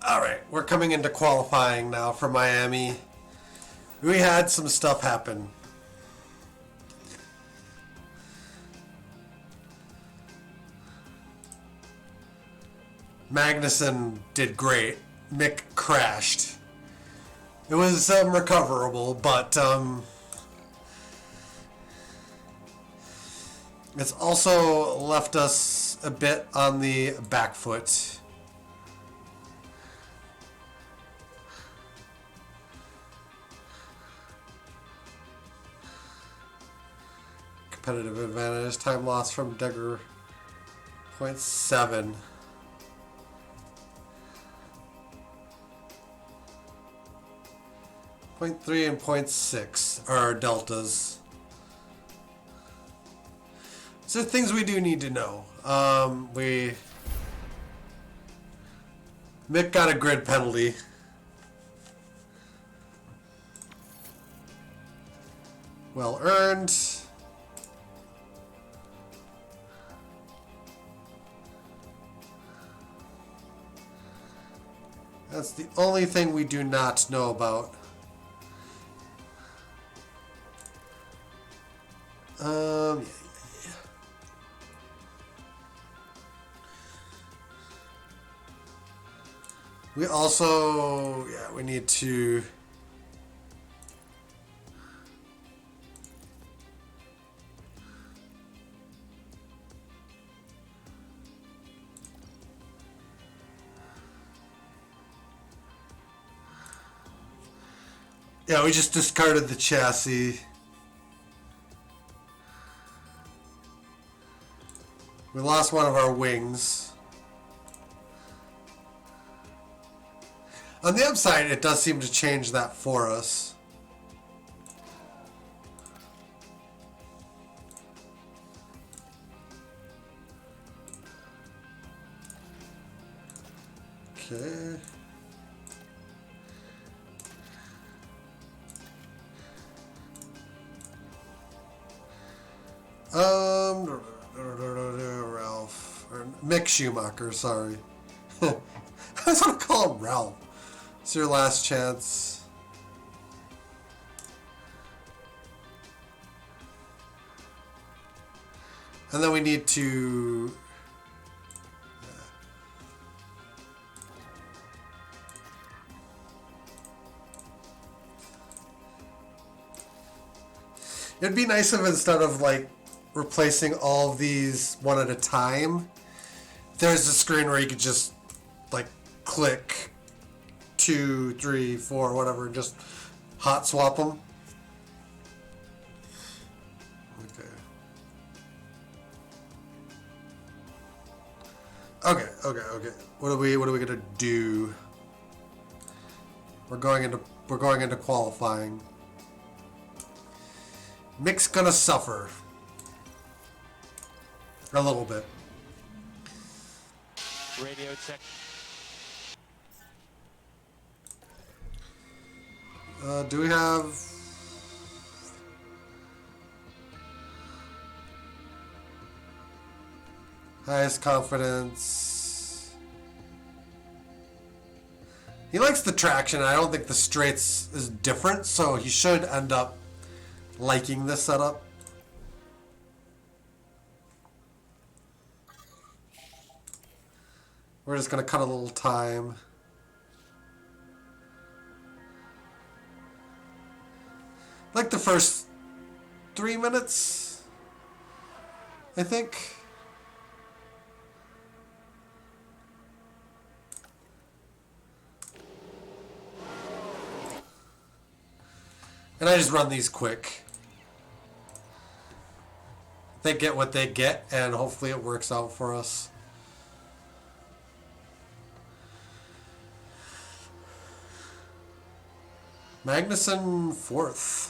Alright, we're coming into qualifying now for Miami. We had some stuff happen. Magnussen did great. Mick crashed. It was recoverable, but it's also left us a bit on the back foot. Competitive advantage. Time loss from Degger. 0.7. 0.3 and 0.6 are deltas. So things we do need to know. Mick got a grid penalty. Well earned. That's the only thing we do not know about. Yeah. We also, we need to we just discarded the chassis. We lost one of our wings. On the upside, it does seem to change that for us. Okay. Ralph. Or Mick Schumacher, sorry. I just want to call him Ralph. It's your last chance. And then we need to... It'd be nice if instead of like replacing all of these one at a time, there's a screen where you could just like click 2, 3, 4, whatever, and just hot swap them. Okay. What are we gonna do? We're going into qualifying. Mick's gonna suffer a little bit. Radio check. Do we have... highest confidence? He likes the traction. I don't think the straights is different, so he should end up liking this setup. We're just gonna cut a little time. Like the first 3 minutes, I think. And I just run these quick. They get what they get, and hopefully it works out for us. Magnussen 4th.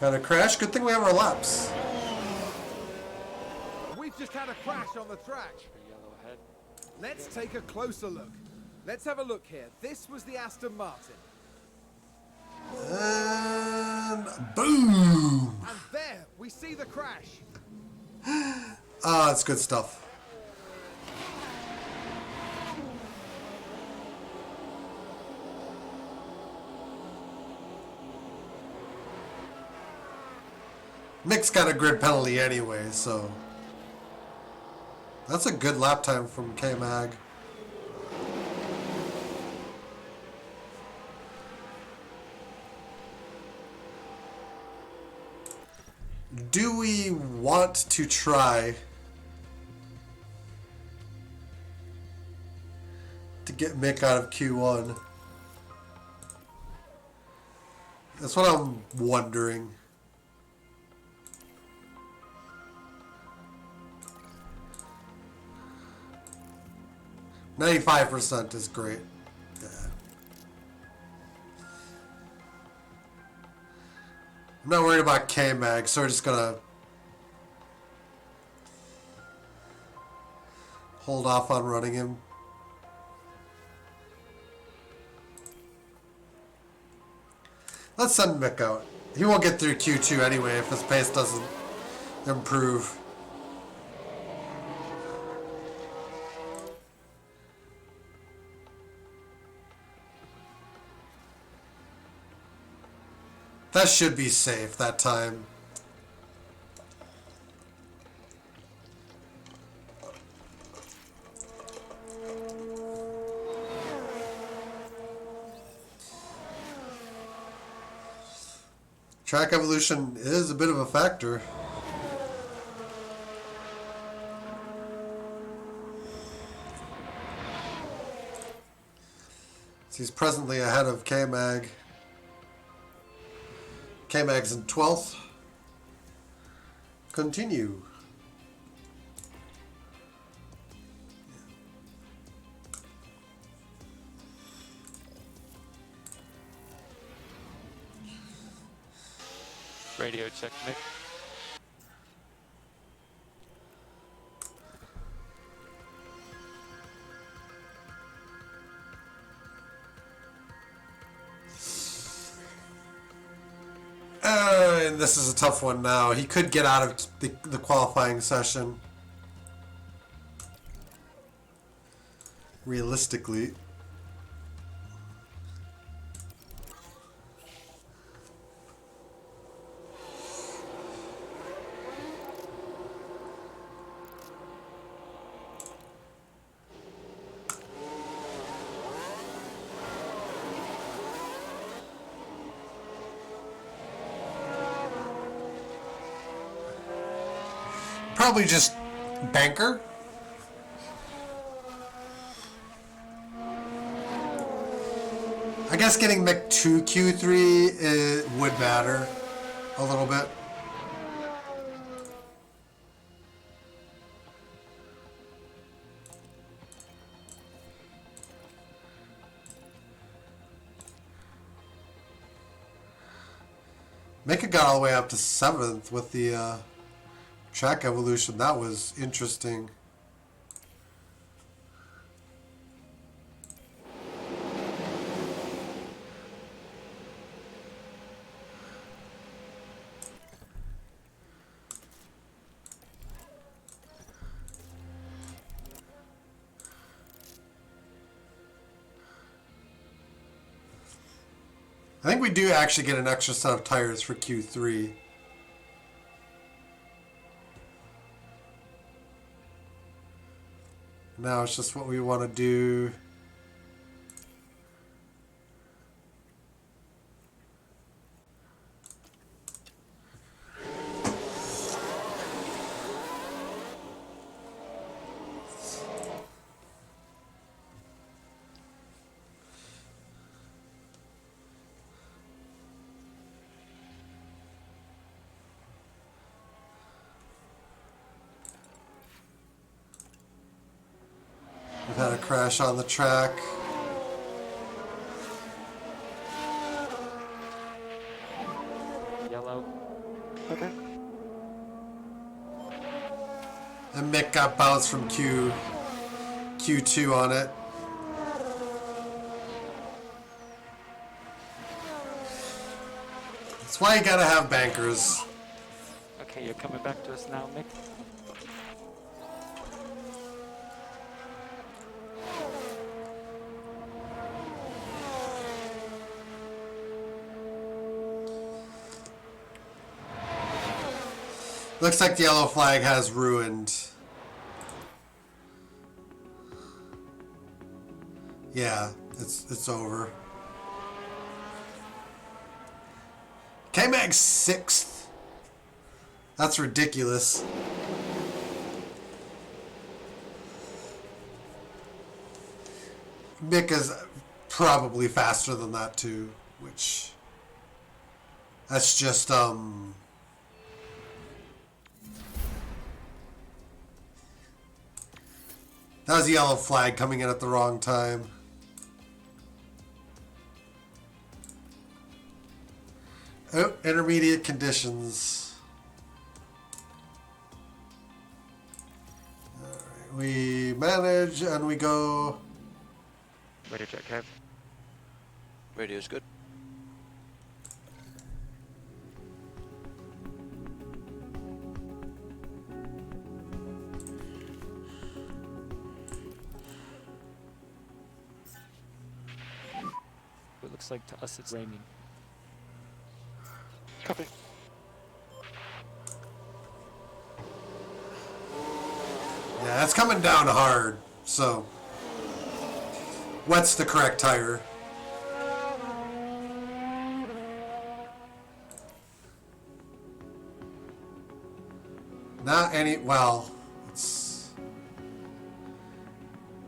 Got a crash. Good thing we have our laps. We've just had a crash on the track. Let's take a closer look. Let's have a look here. This was the Aston Martin. And boom! And there, we see the crash. Ah, it's good stuff. Mick's got a grid penalty anyway, so that's a good lap time from K-Mag. Do we want to try to get Mick out of Q1? That's what I'm wondering. %95 is great. Yeah. I'm not worried about K-Mag, so we're just gonna hold off on running him. Let's send Mick out. He won't get through Q2 anyway if his pace doesn't improve. That should be safe that time. Track evolution is a bit of a factor. So he's presently ahead of K-Mag. K-Mag's in 12th. Continue. Radio check, Nick. And this is a tough one now. He could get out of the qualifying session. Realistically. Probably just banker. I guess getting Mick to Q3 would matter a little bit. Mick got all the way up to 7th with the track evolution. That was interesting. I think we do actually get an extra set of tires for Q3. Now it's just what we want to do. We've had a crash on the track. Yellow. Okay. And Mick got bounced from Q2 on it. That's why you gotta have bankers. Okay, you're coming back to us now, Nick. Looks like the yellow flag has ruined. Yeah, it's over. K-Mag 6th. That's ridiculous. Mick is probably faster than that too, which that's just that was a yellow flag coming in at the wrong time. Oh, intermediate conditions. All right, we manage and we go. Radio check, Kev. Radio's good. It looks like to us it's raining. Copy. Yeah, it's coming down hard, so wet's the correct tire. Not any, well, it's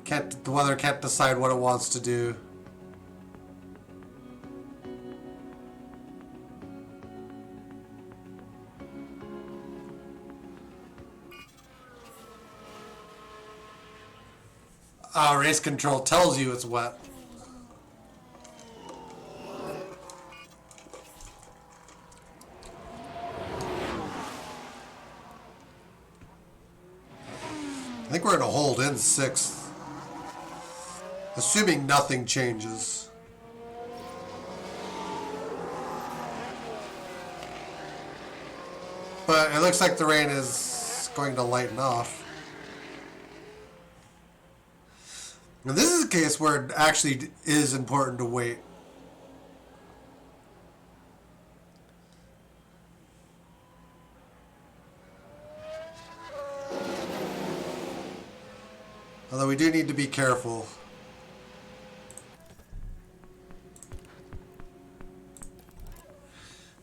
the weather can't decide what it wants to do. Race control tells you it's wet. I think we're going to hold in 6th. Assuming nothing changes. But it looks like the rain is going to lighten off. Now this is a case where it actually is important to wait. Although we do need to be careful.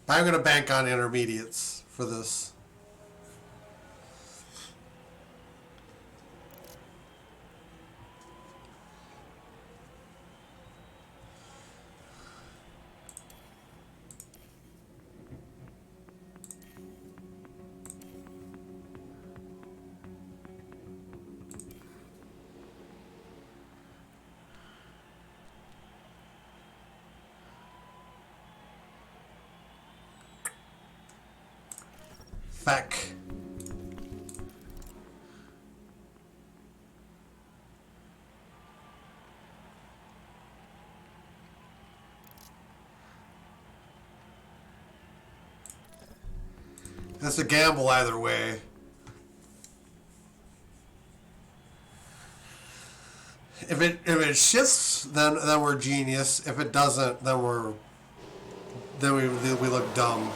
But I'm going to bank on intermediates for this. Feck. That's a gamble either way. If it shifts, then we're genius. If it doesn't, then we look dumb.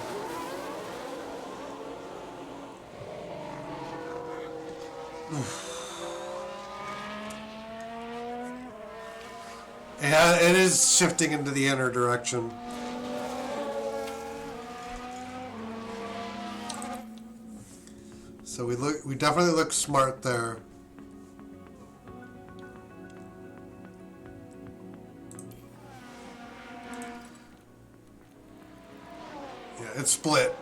Yeah, it is shifting into the inner direction. So we definitely look smart there. Yeah, it's split.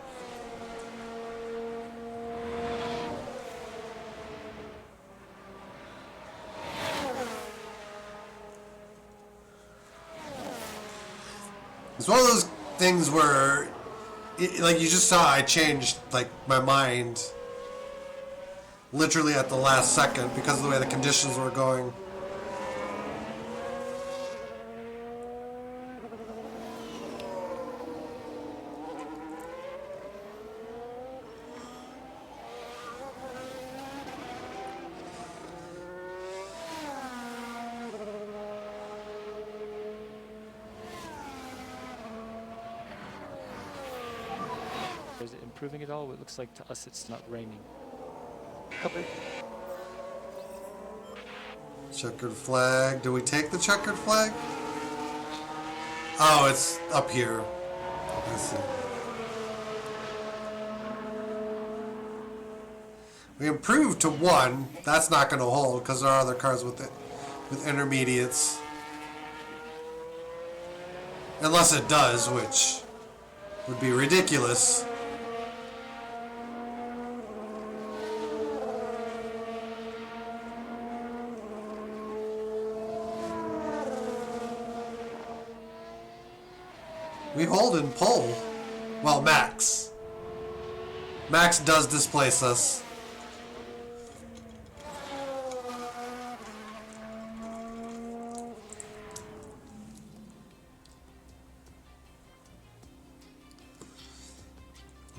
It's one of those things where, like you just saw, I changed like my mind literally at the last second because of the way the conditions were going. Is it improving at all? It looks like to us it's not raining. Copy. Checkered flag. Do we take the checkered flag? Oh, it's up here. I see. We improved to 1. That's not going to hold because there are other cars with it, with intermediates. Unless it does, which would be ridiculous. We hold in pole. Well, Max. Max does displace us.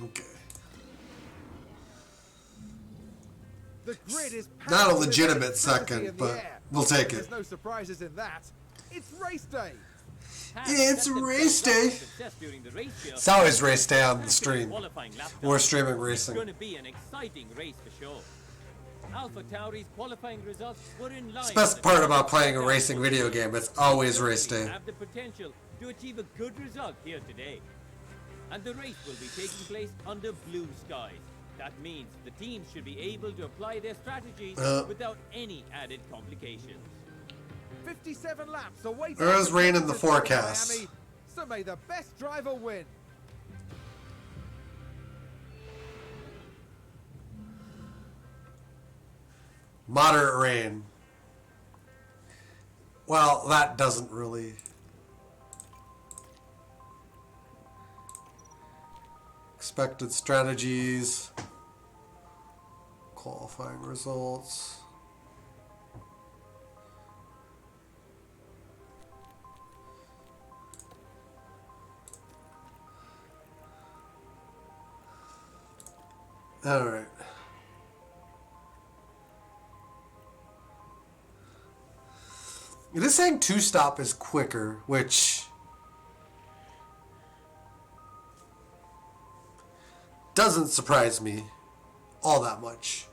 Okay. The grid is Not a packed with legitimate electricity second, in the but air. we'll take There's it. no surprises in that. It's race day. It's race day. It's always race day on the stream. We're streaming It's racing. going to be an exciting race for sure. Alpha Tauri's qualifying results were in line. It's the best part about playing a racing video game. It's always race day. Have the potential to achieve a good result here today. And the race will be taking place under blue skies. That means the teams should be able to apply their strategies without any added complications. 57 laps away. There is rain in the forecast. Miami, so may the best driver win. Moderate rain. Well, that doesn't really... Expected strategies. Qualifying results. All right. It is saying 2-stop is quicker, which doesn't surprise me all that much.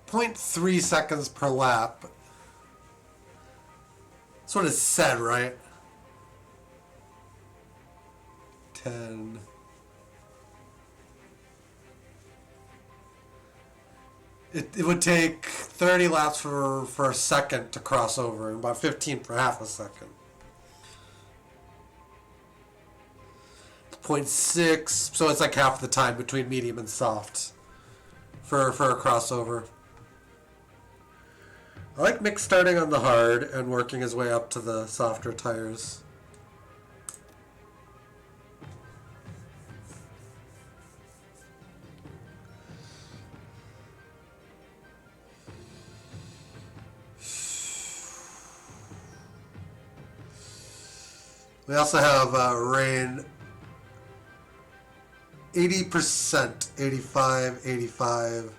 .3 seconds per lap. That's what it said, right? 10. It would take 30 laps for a second to cross over, and about 15 for half a second. 0.6, so it's like half the time between medium and soft for a crossover. I like Mick starting on the hard and working his way up to the softer tires. We also have rain 80%, 85, 85.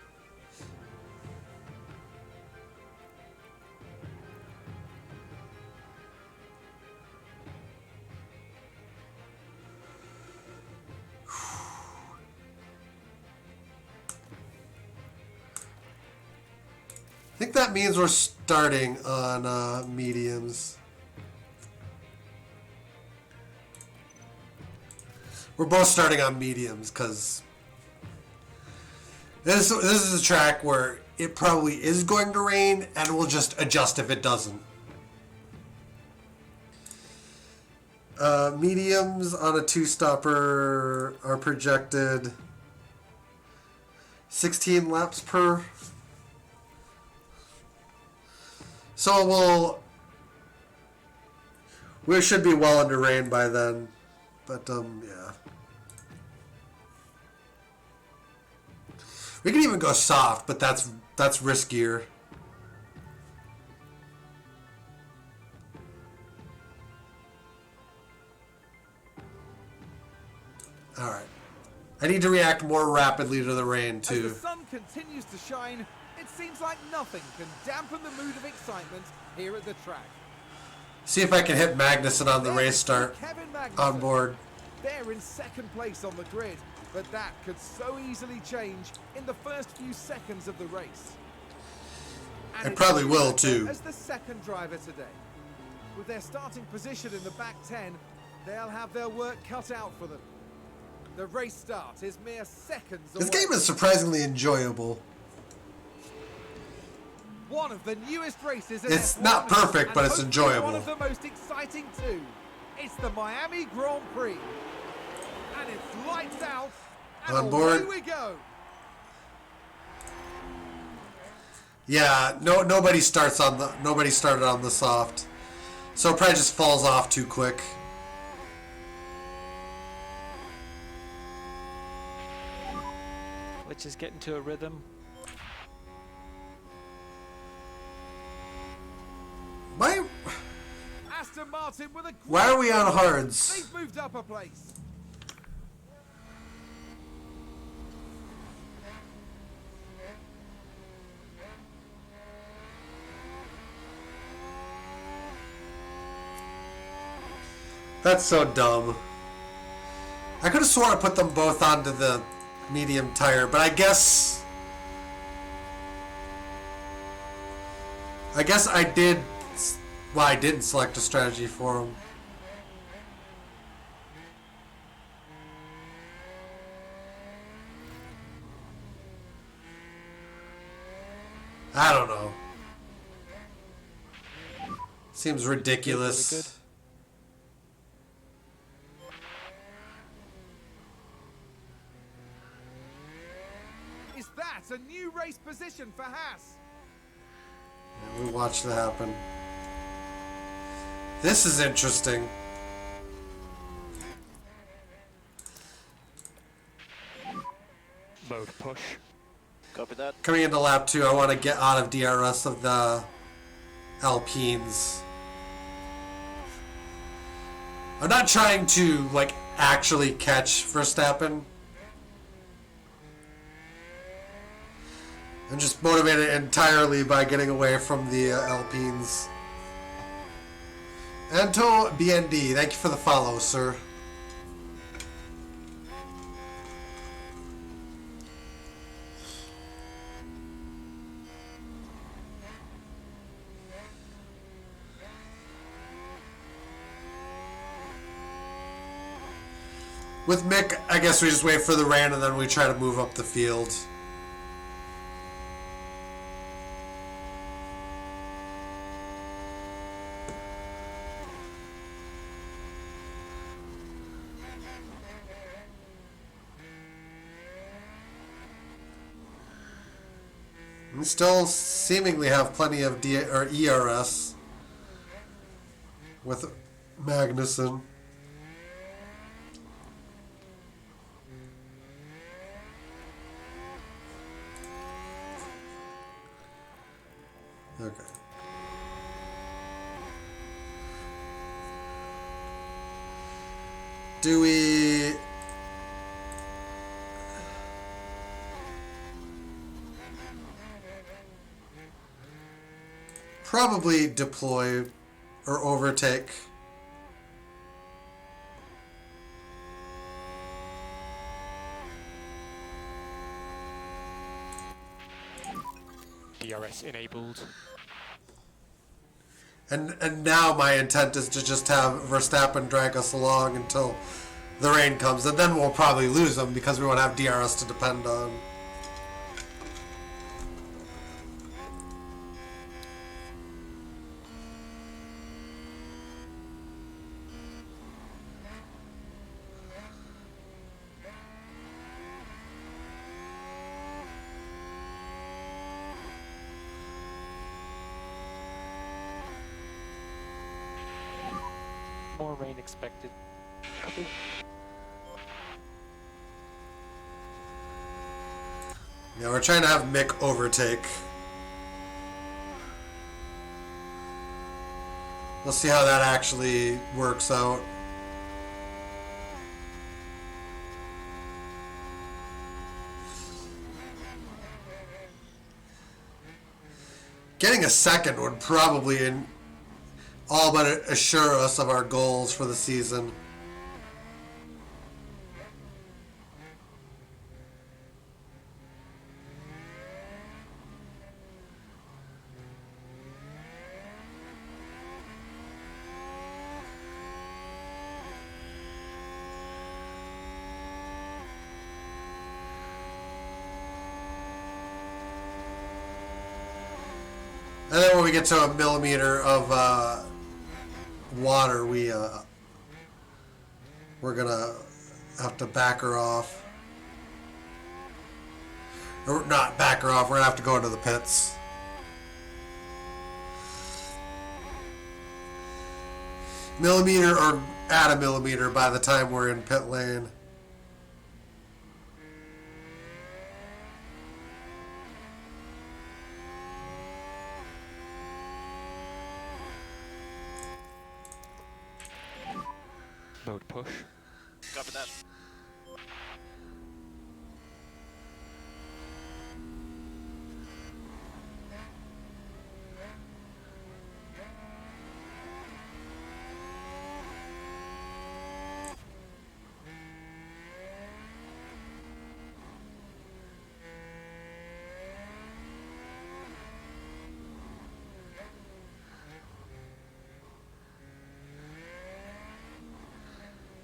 I think that means we're starting on mediums. We're both starting on mediums because this is a track where it probably is going to rain and we'll just adjust if it doesn't. Mediums on a two-stopper are projected 16 laps per. So we should be well under rain by then, but yeah. We can even go soft, but that's riskier. Alright. I need to react more rapidly to the rain, As too. the sun continues to shine, it seems like nothing can dampen the mood of excitement here at the track. See if I can hit Magnussen on the There race is start Kevin Magnussen. on board. They're in second place on the grid, but that could so easily change in the first few seconds of the race. And It it's probably will, Schumacher too. As the second driver today. With their starting position in the back 10, they'll have their work cut out for them. The race start is mere seconds away. This game is surprisingly enjoyable. One of the newest races in It's F1, not perfect, but and it's hopefully enjoyable. One of the most exciting too. It's the Miami Grand Prix, and it's lights out. And On board. away we go. Yeah, nobody started on the soft. So it probably just falls off too quick. Let's just get into a rhythm. Aston Martin with a Why are we on hards? They've moved up a place. That's so dumb. I could have sworn I put them both onto the medium tire, but I guess I did. Well, I didn't select a strategy for them. I don't know. Seems ridiculous. Really good. Is that a new race position for Haas? We watched that happen. This is interesting. Mode push. Copy that. Coming into lap 2, I want to get out of DRS of the Alpines. I'm not trying to, like, actually catch Verstappen. I'm just motivated entirely by getting away from the Alpines. Anto BND, thank you for the follow, sir. With Mick, I guess we just wait for the rain and then we try to move up the field. We still seemingly have plenty of ERS with Magnussen. Okay. Do we... probably deploy or overtake? DRS enabled. And now my intent is to just have Verstappen drag us along until the rain comes, and then we'll probably lose them because we won't have DRS to depend on. More rain expected. Yeah, we're trying to have Mick overtake. We'll see how that actually works out. Getting a second would probably all but assure us of our goals for the season. And then when we get to a millimeter of water, we're gonna have to back her off. Or not back her off, we're gonna have to go into the pits. Millimeter or at a millimeter by the time we're in pit lane. Mode push. Copy that.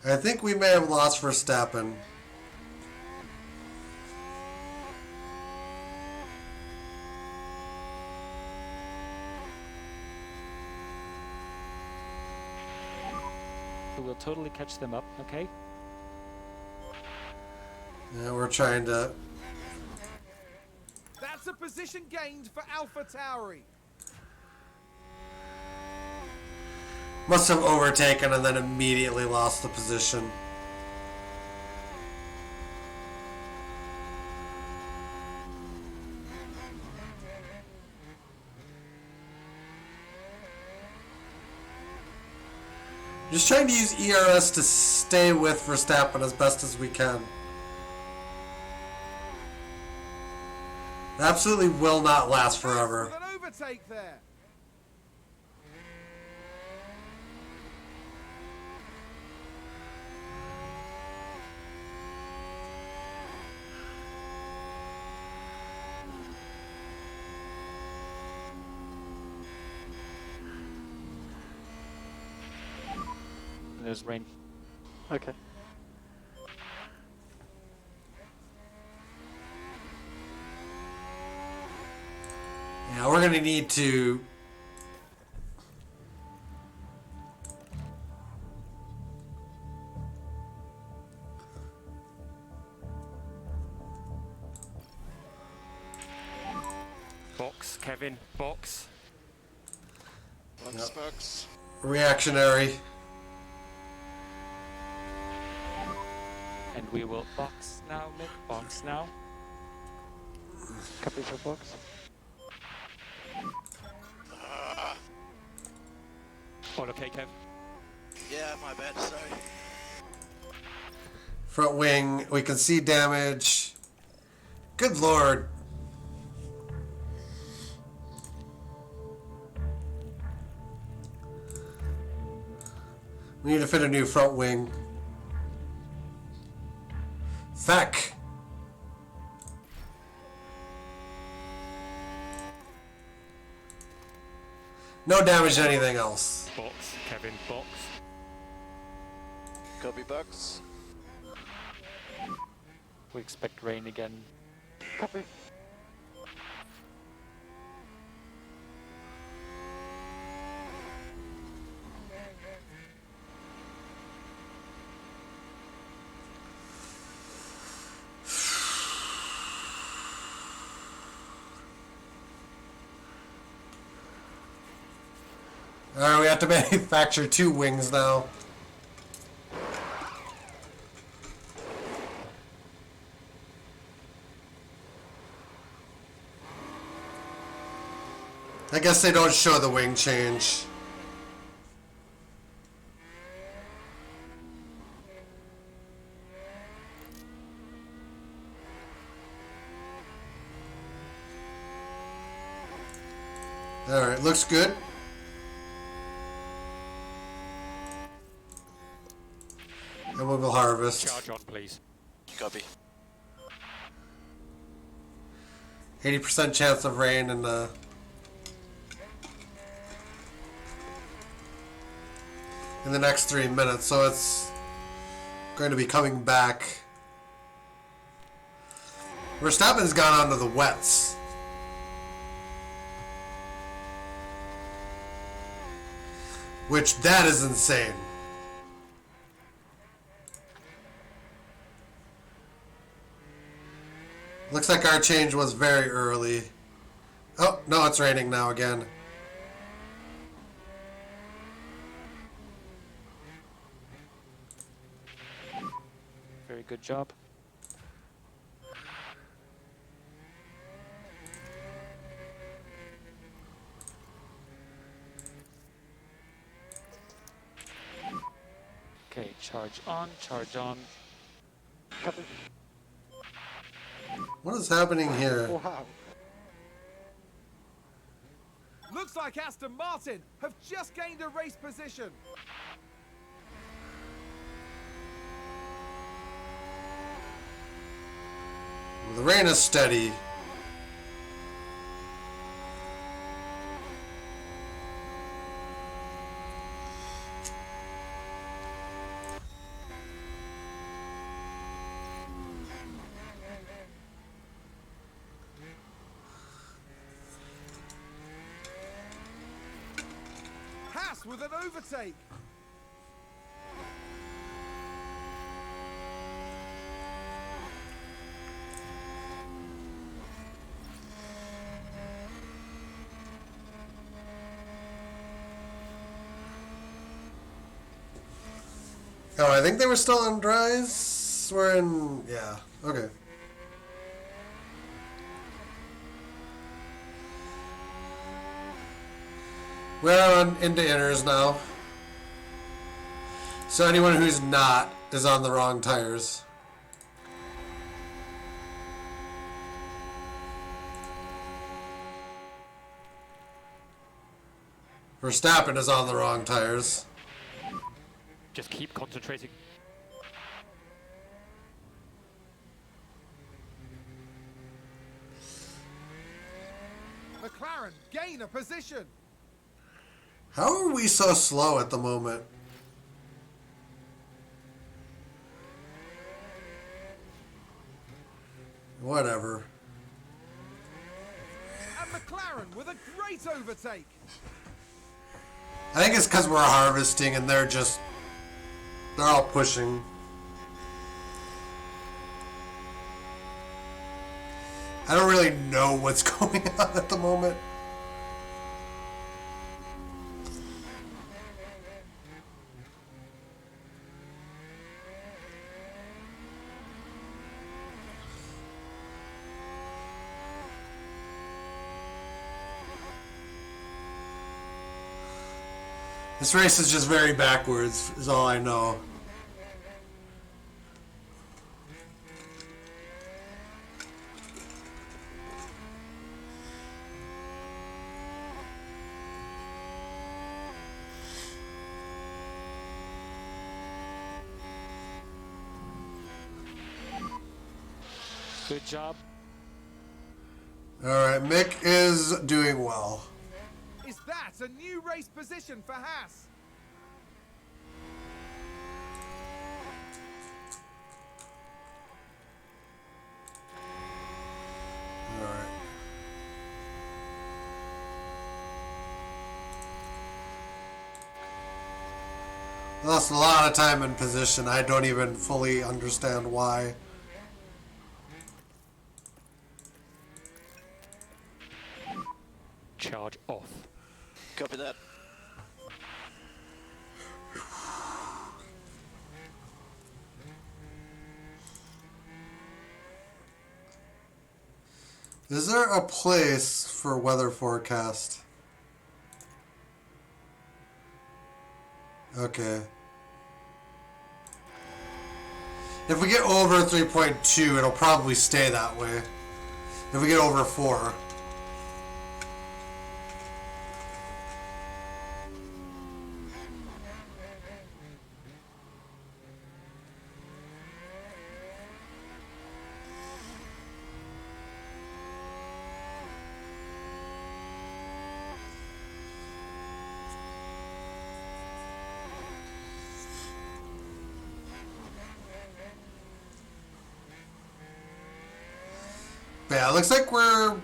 I think we may have lost Verstappen. We will totally catch them up, okay? Yeah, we're trying to... That's a position gained for Alpha Tauri. Must have overtaken and then immediately lost the position. Just trying to use ERS to stay with Verstappen as best as we can. It absolutely will not last forever. With an overtake there. There's rain. Okay. Yeah, we're gonna need to... Box, Kevin, box. Box, box. reactionary. And we will box now, mid box now. Copy for box. All okay, Kev? Yeah, my bad, sorry. Front wing, we can see damage. Good lord. We need to fit a new front wing. Feck. No damage to anything else. Box, Kevin, box. Copy box. We expect rain again. Copy. Alright, we have to manufacture 2 wings now. I guess they don't show the wing change. Alright, looks good. And we will harvest. Charge on, please. Copy. 80% chance of rain in the next 3 minutes, so it's going to be coming back. Verstappen's gone onto the wets. Which, that is insane. Looks like our change was very early. Oh, no, it's raining now again. Very good job. Okay, charge on, charge on. Copy. What is happening here? Wow. Looks like Aston Martin have just gained a race position. The rain is steady. Haas with an overtake. Oh, I think they were still on dries. We're in... yeah. Okay. We're on into inners now. So anyone who's not is on the wrong tires. Verstappen is on the wrong tires. Just keep concentrating. McLaren gain a position. How are we so slow at the moment? Whatever. And McLaren with a great overtake. I think it's because we're harvesting and they're all pushing. I don't really know what's going on at the moment. This race is just very backwards, is all I know. Good job. Alright, Mick is doing well. Is that a new race position for Haas? Alright. Lost a lot of time in position. I don't even fully understand why. Charge off. Copy that. Is there a place for weather forecast? Okay. If we get over 3.2, it'll probably stay that way. If we get over 4. But yeah, it looks like we're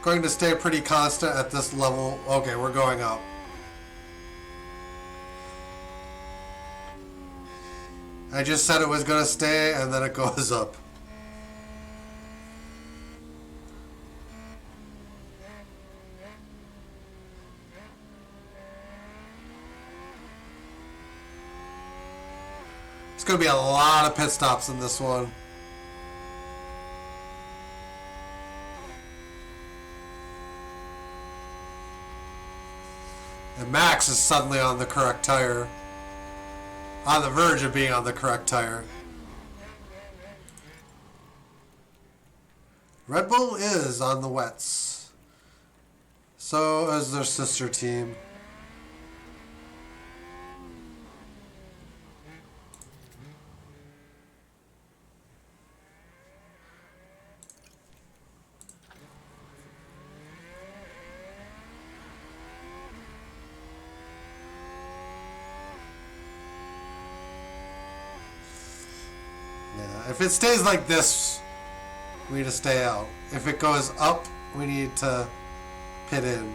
going to stay pretty constant at this level. Okay, we're going up. I just said it was going to stay, and then it goes up. It's going to be a lot of pit stops in this one. And Max is suddenly on the correct tire. On the verge of being on the correct tire. Red Bull is on the wets. So is their sister team. If it stays like this, we need to stay out. If it goes up, we need to pit in.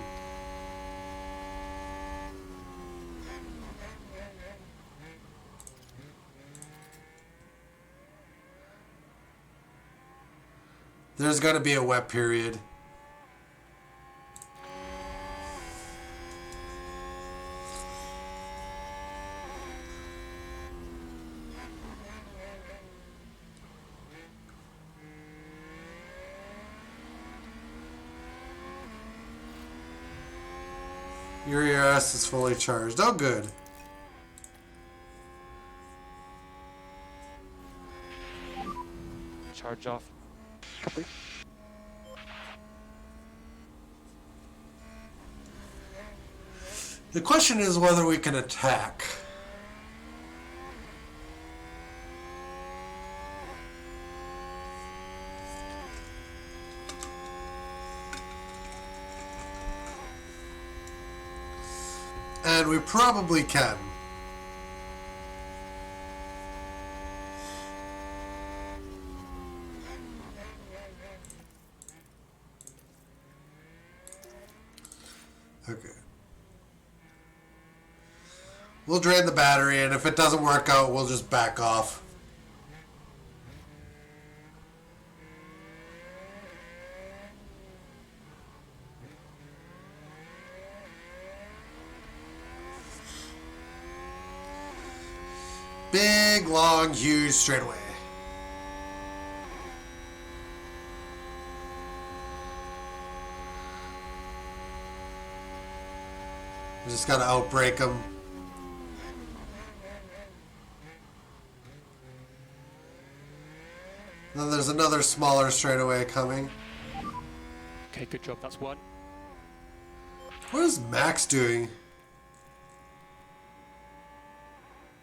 There's going to be a wet period. Your ERS is fully charged. Oh, good. Charge off. Copy. The question is whether we can attack. And we probably can. Okay. We'll drain the battery, and if it doesn't work out, we'll just back off. Big, long, huge straightaway. We just gotta outbrake them. Then there's another smaller straightaway coming. Okay, good job. That's one. What is Max doing?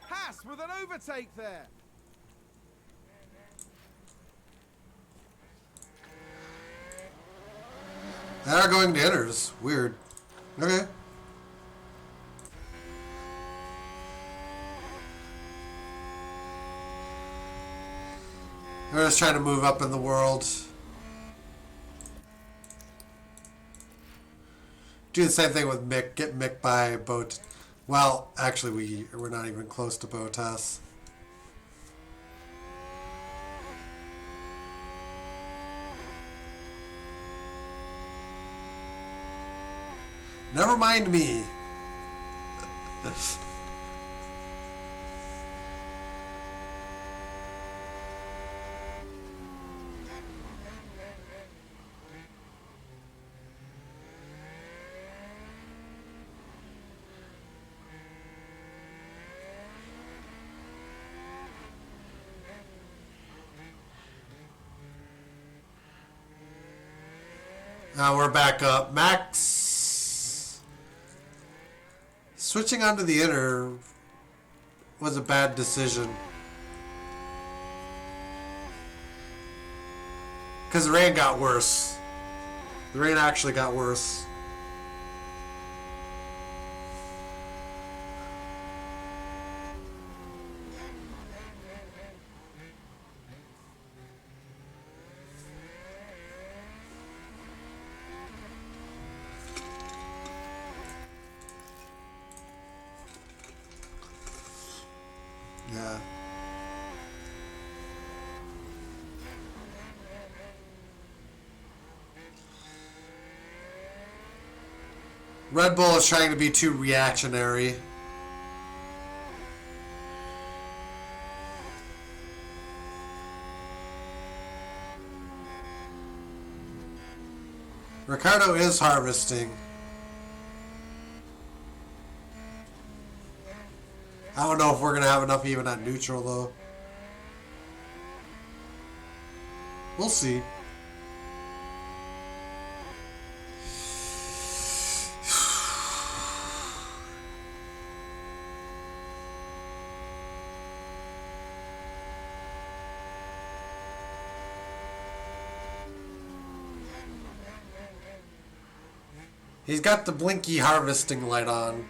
Haas with an overtake there. They are going to inners. Weird. Okay. They're just trying to move up in the world. Do the same thing with Mick. Get Mick by boat. Well, actually, we're not even close to Bottas. Never mind me. Now we're back up. Max switching onto the inner was a bad decision. Because the rain got worse. The rain actually got worse. Yeah. Red Bull is trying to be too reactionary. Ricardo is harvesting. I don't know if we're going to have enough even at neutral, though. We'll see. He's got the blinky harvesting light on.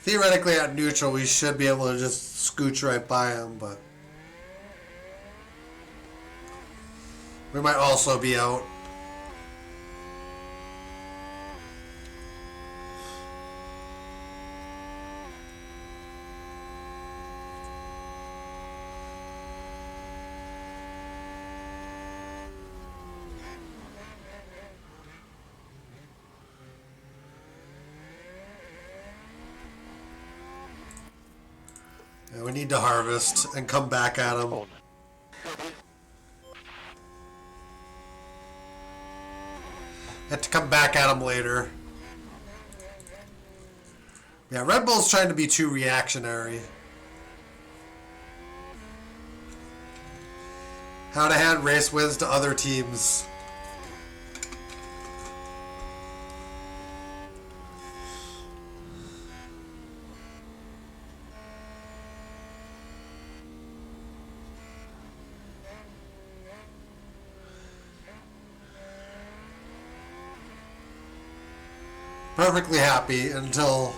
Theoretically at neutral we should be able to just scooch right by him, but we might also be out. Yeah, we need to harvest and come back at him. On. Have to come back at him later. Yeah, Red Bull's trying to be too reactionary. How to hand race wins to other teams. Perfectly happy until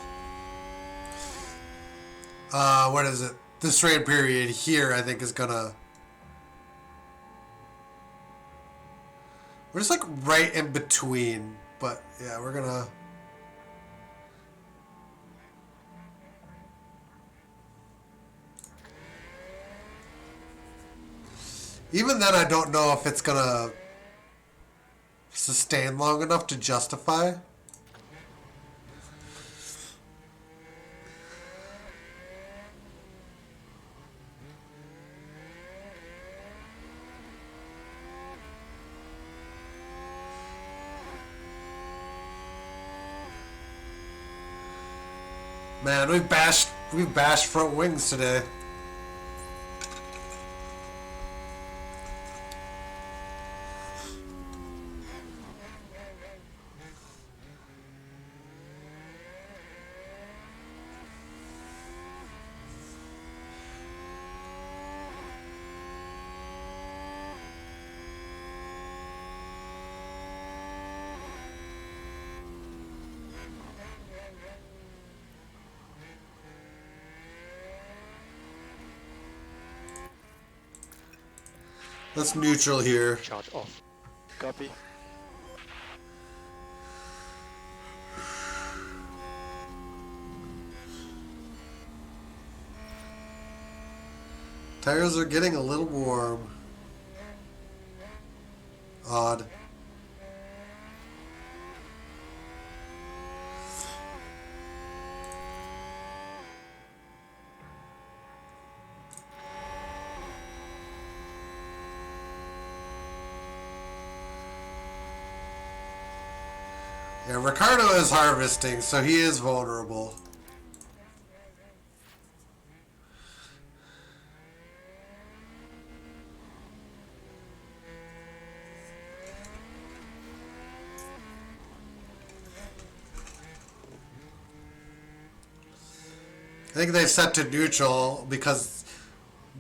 what is it? This trade period here I think is gonna, we're just like right in between, but yeah, we're gonna even then I don't know if it's gonna sustain long enough to justify. Man, we've bashed front wings today. Let's neutral here. Charge off. Copy. Tires are getting a little warm. Odd. Yeah, Ricardo is harvesting, so he is vulnerable. I think they set to neutral because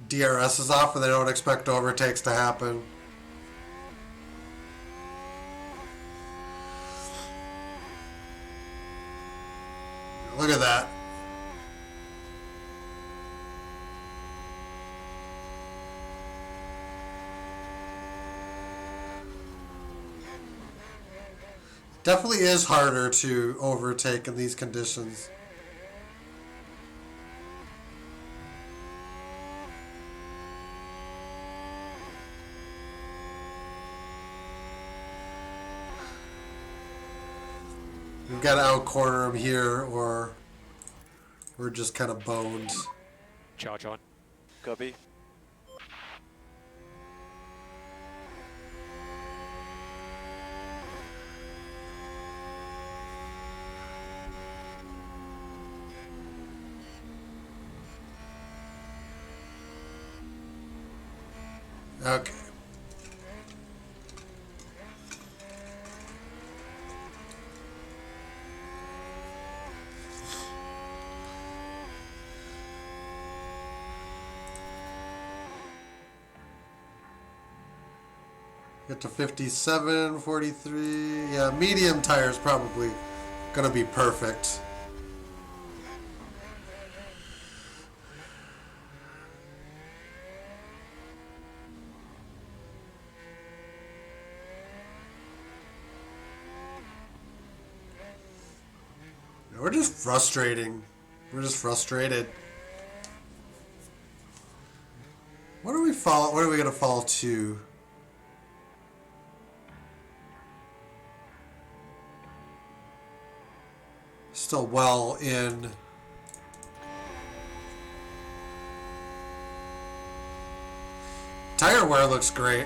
DRS is off and they don't expect overtakes to happen. Look at that. Definitely is harder to overtake in these conditions. We've got to out-corner him here, or we're just kind of boned. Charge on. Copy. Okay. Get to 57, 43. Yeah, medium tire is probably going to be perfect. We're just frustrating. We're just frustrated. What are we fall? What are we gonna fall to? Still well in. Tire wear looks great.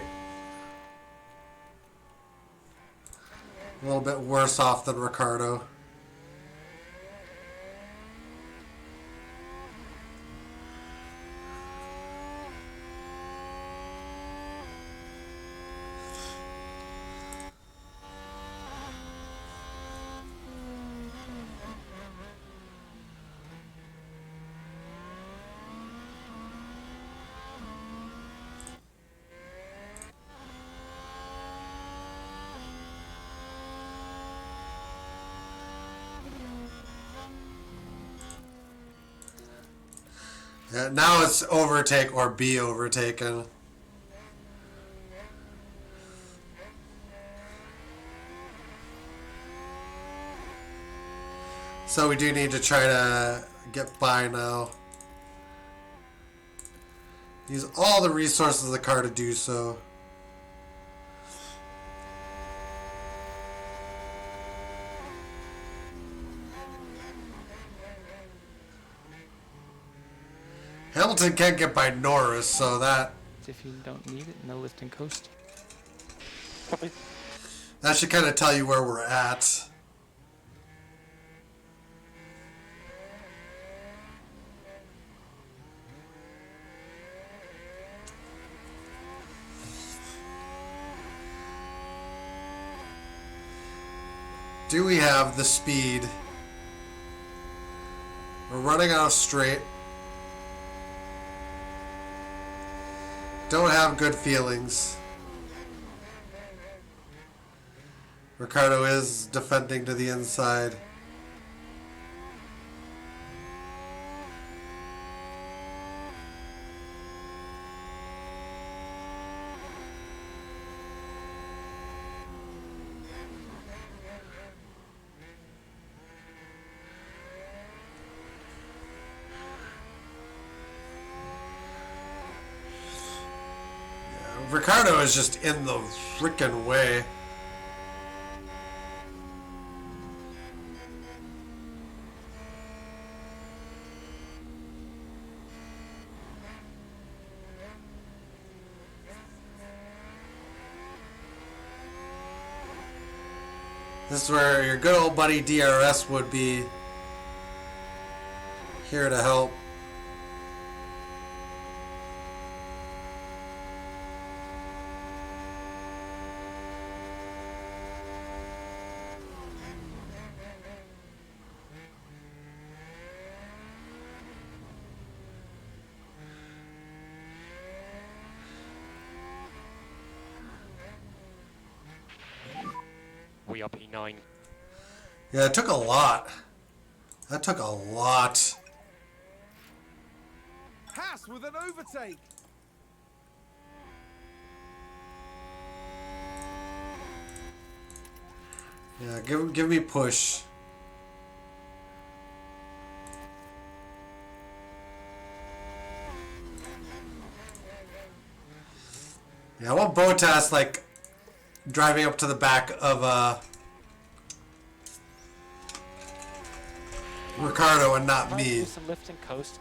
A little bit worse off than Ricardo. Yeah, now it's overtake or be overtaken. So we do need to try to get by now. Use all the resources of the car to do so. Hamilton can't get by Norris, so that If you don't need it, no lift and coast. Copy. that should kind of tell you where we're at. Do we have the speed? We're running out of straight. Don't have good feelings. Ricardo is defending to the inside. Ricardo is just in the frickin' way. This is where your good old buddy DRS would be here to help. We are P9. Yeah, it took a lot. That took a lot. Haas with an overtake. Yeah, give me push. Yeah, I want Botas like driving up to the back of Ricardo and not Might do me. some lifting coast.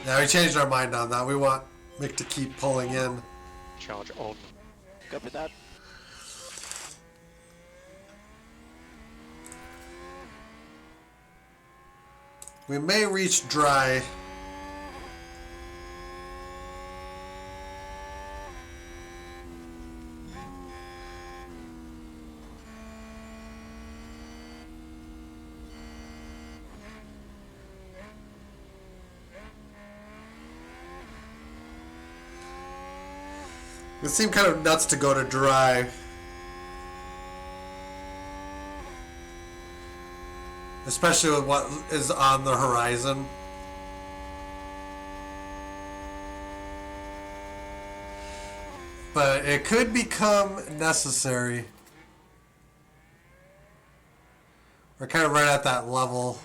Yeah, we changed our mind on that. We want Mick to keep pulling in. Charge on. Copy that. We may reach dry. It seemed kind of nuts to go to dry. Especially with what is on the horizon. But it could become necessary. We're kind of right at that level.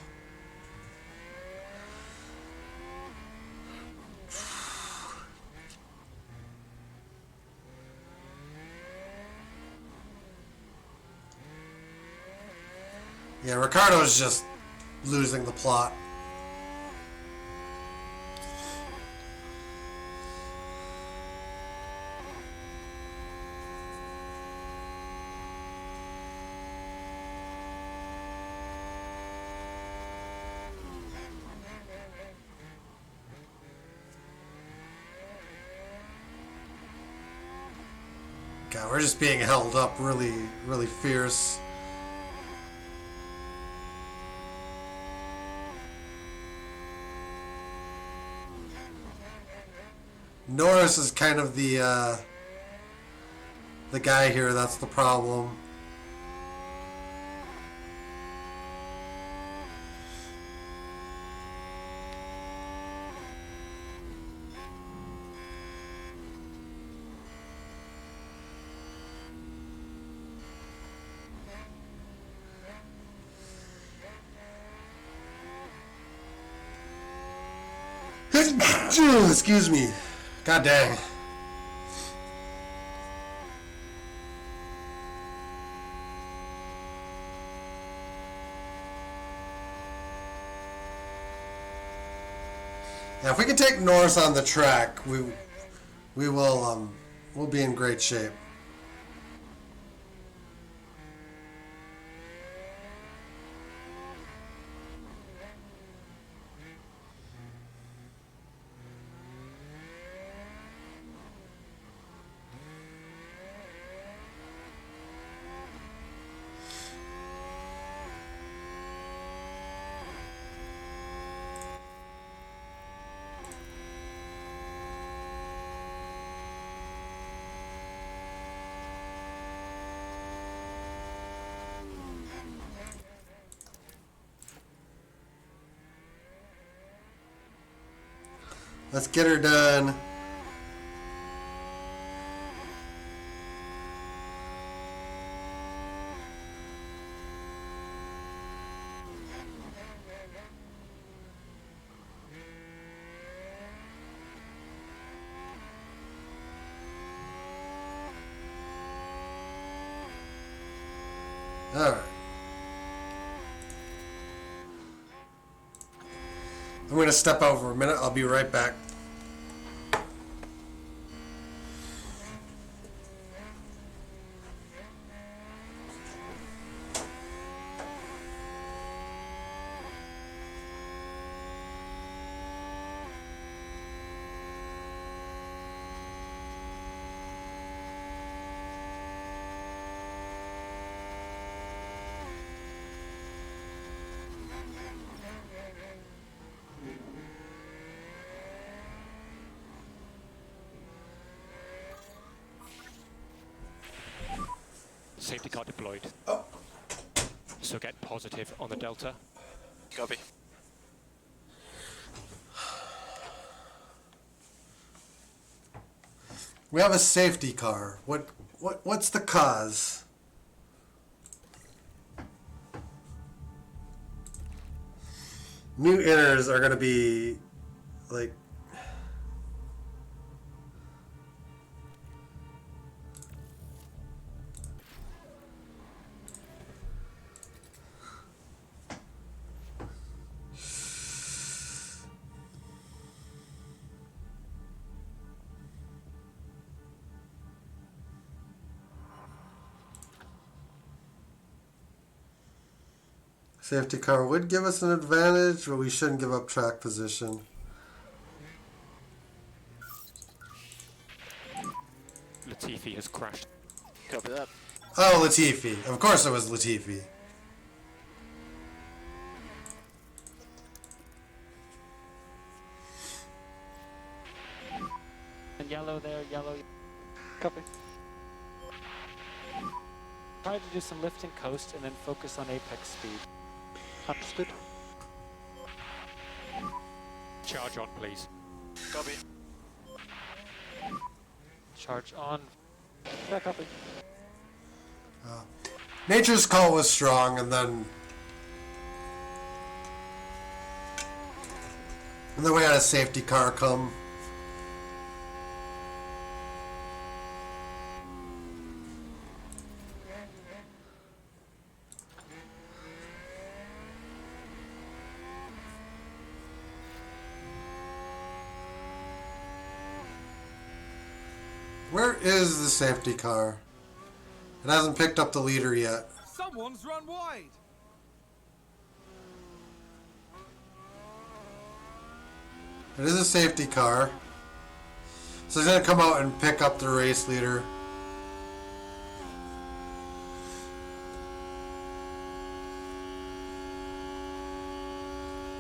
Yeah, Ricardo's just losing the plot. God, we're just being held up really, really fierce. Norris is kind of the guy here. That's the problem. Excuse me. God dang. Yeah, if we can take Norris on the track, we will we'll be in great shape. Let's get her done. All right. I'm going to step out for a minute. I'll be right back. Safety car deployed. Oh. So get positive on the Delta. Copy. We have a safety car. What's the cause? New inners are going to be like. Safety car would give us an advantage, but we shouldn't give up track position. Latifi has crashed. Copy that. Oh, Latifi. Of course it was Latifi. And yellow there, yellow. Copy. Try to do some lift and coast and then focus on apex speed. Understood. Charge on, please. Copy. Charge on. Yeah, copy. Nature's call was strong, and then we had a safety car come. Where is the safety car? It hasn't picked up the leader yet. Someone's run wide. It is a safety car. So he's going to come out and pick up the race leader.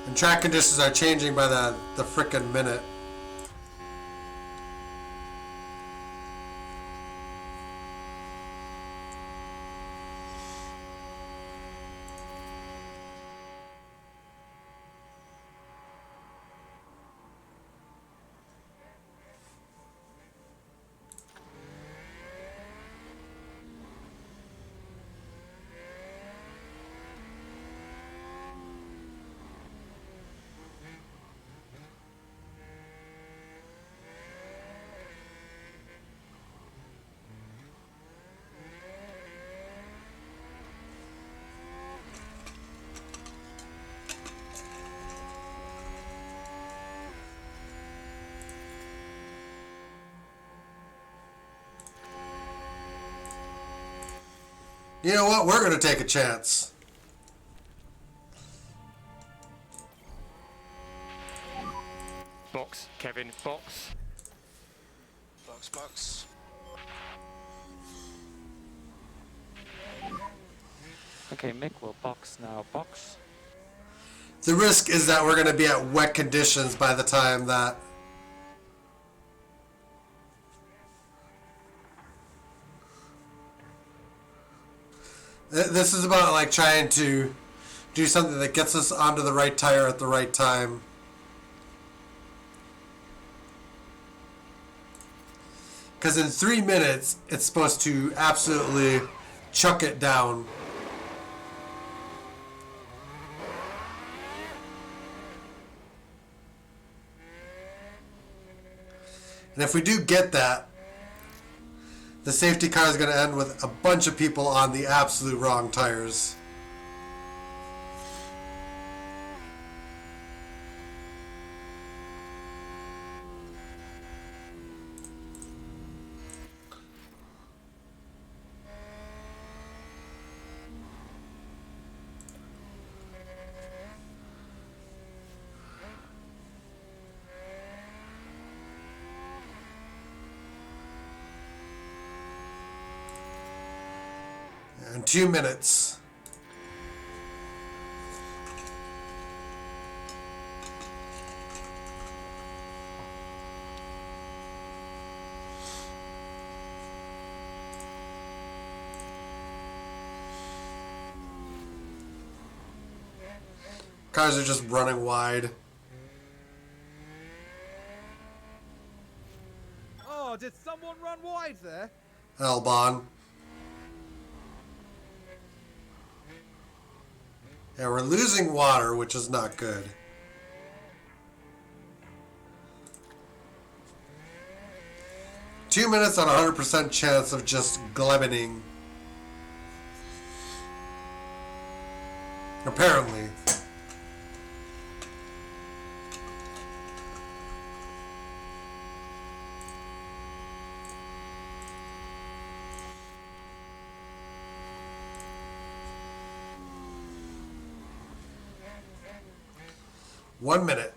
And track conditions are changing by the frickin' minute. You know what? We're going to take a chance. Box, Kevin, box. Box, box. Okay, Mick will box now. Box. The risk is that we're going to be at wet conditions by the time that... This is about like trying to do something that gets us onto the right tire at the right time. Because in 3 minutes, it's supposed to absolutely chuck it down. And if we do get that, the safety car is going to end with a bunch of people on the absolute wrong tires. And 2 minutes. Cars are just running wide. Oh, did someone run wide there? Albon. Yeah, we're losing water, which is not good. 2 minutes on 100% chance of just glebening. Apparently. One minute.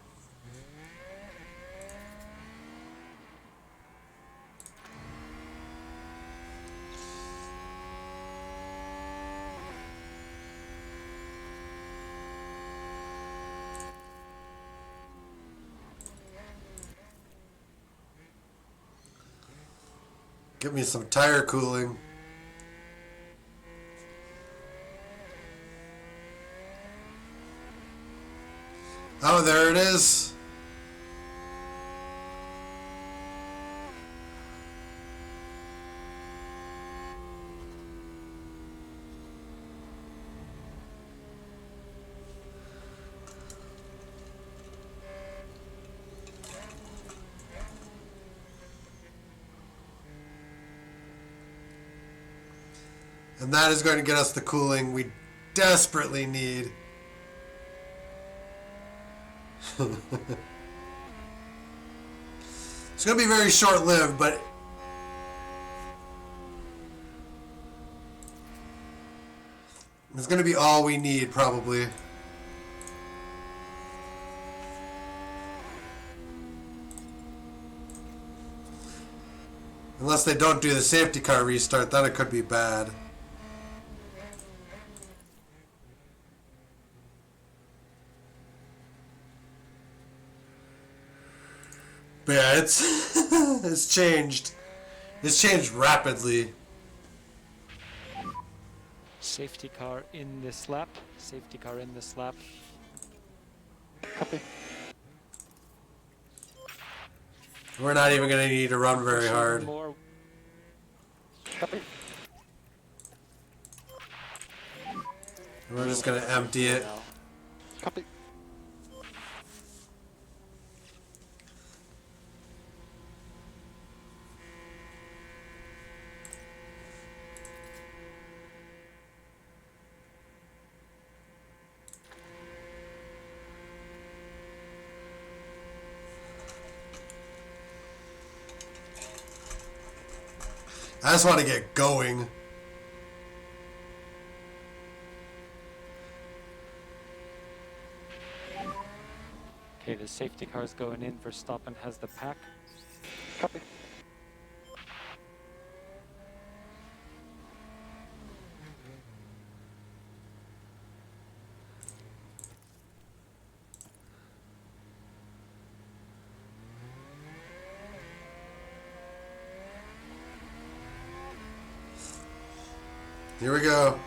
Give me some tire cooling. Oh, there it is. And that is going to get us the cooling we desperately need. It's going to be very short-lived, but it's going to be all we need, probably. Unless they don't do the safety car restart, then it could be bad. But yeah, it's it's changed. It's changed rapidly. Safety car in this lap. Safety car in this lap. Copy. We're not even going to need to run very hard. More. Copy. We're just going to empty it. Now. Copy. I just want to get going. Okay, the safety car is going in. Verstappen has the pack. Copy. Here we go.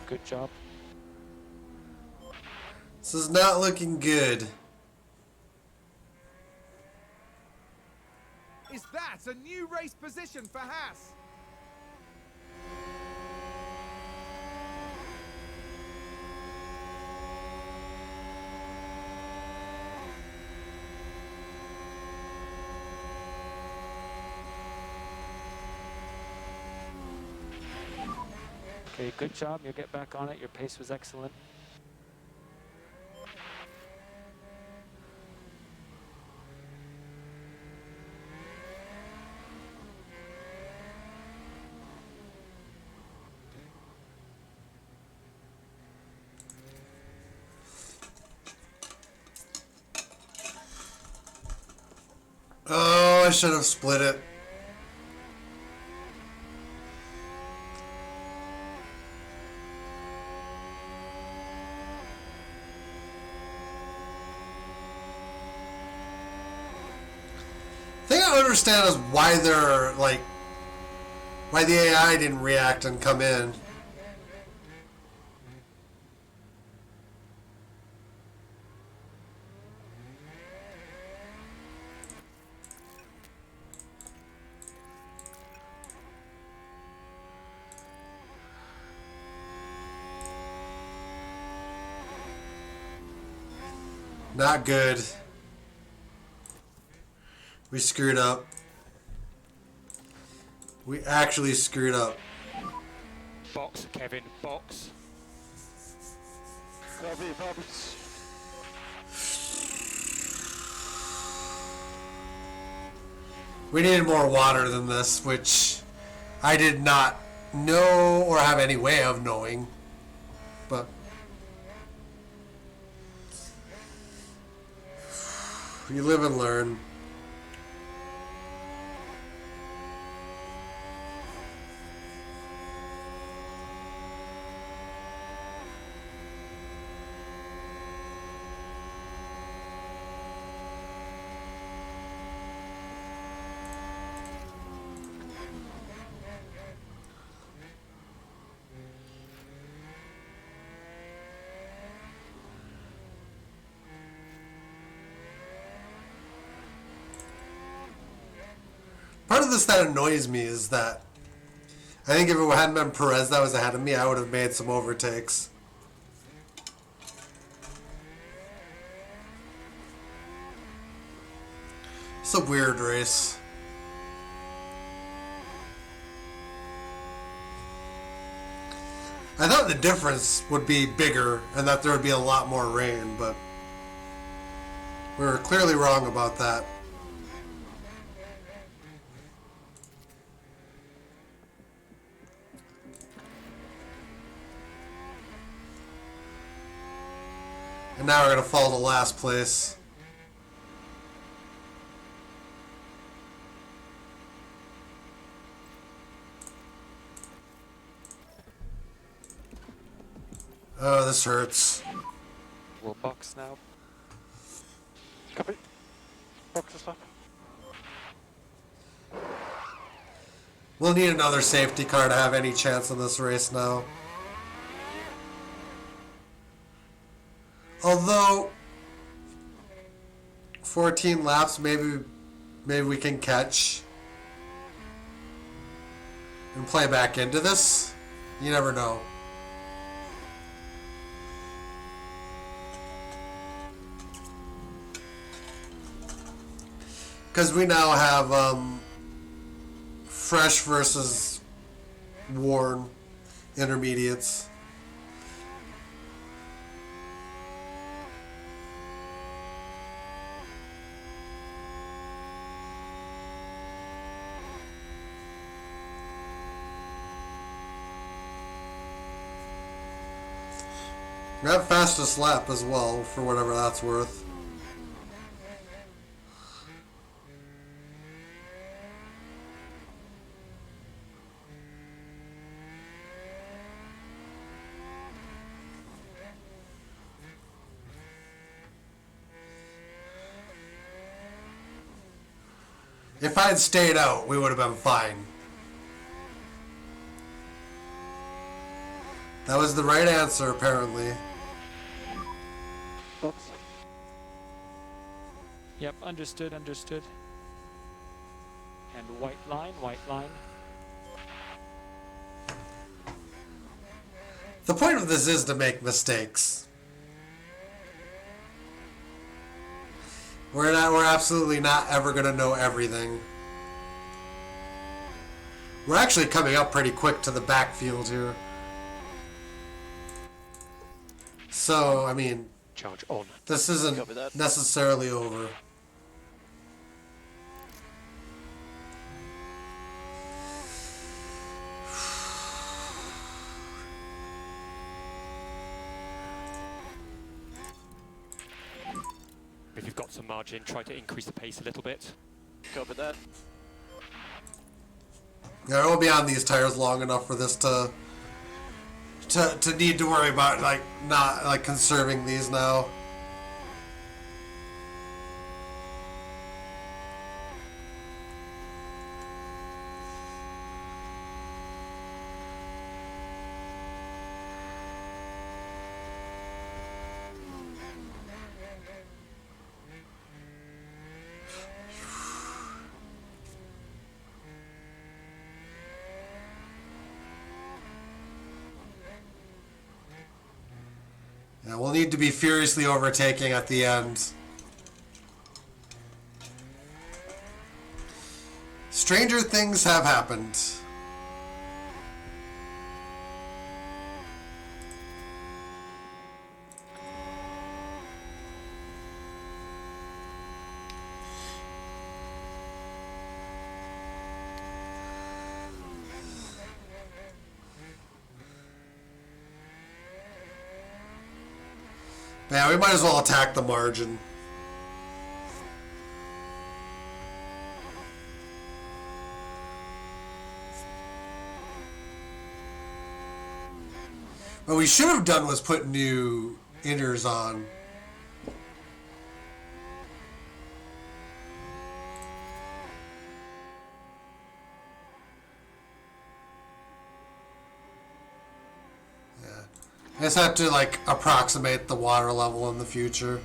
Good job. This is not looking good. Is that a new race position for Haas? Okay, good job. You'll get back on it. Your pace was excellent. Oh, I should have split it. understand is why they're like, why the AI didn't react and come in. Not good. We screwed up. We actually screwed up. Box, Kevin, box. Copy, Bobbies. We needed more water than this, which I did not know or have any way of knowing. But you live and learn. Part of this that annoys me is that I think if it hadn't been Perez that was ahead of me, I would have made some overtakes. It's a weird race. I thought the difference would be bigger and that there would be a lot more rain, but we were clearly wrong about that. And now we're going to fall to last place. Oh, this hurts. We'll box now. Copy. Box is up. We'll need another safety car to have any chance in this race now. Although 14 laps, maybe we can catch and play back into this. You never know. Because we now have fresh versus worn intermediates. We have fastest lap as well, for whatever that's worth. If I had stayed out, we would have been fine. That was the right answer, apparently. Box. Yep, understood, understood. And white line, white line. The point of this is to make mistakes. We're absolutely not ever going to know everything. We're actually coming up pretty quick to the backfield here. So, I mean, Charge on. this isn't Copy that. necessarily over. If you've got some margin, try to increase the pace a little bit. Copy that. Yeah, we'll be on these tires long enough for this to need to worry about not conserving these now. Yeah, we'll need to be furiously overtaking at the end. Stranger things have happened. Yeah, we might as well attack the margin. What we should have done was put new inners on. Yeah. I just have to like approximate the water level in the future.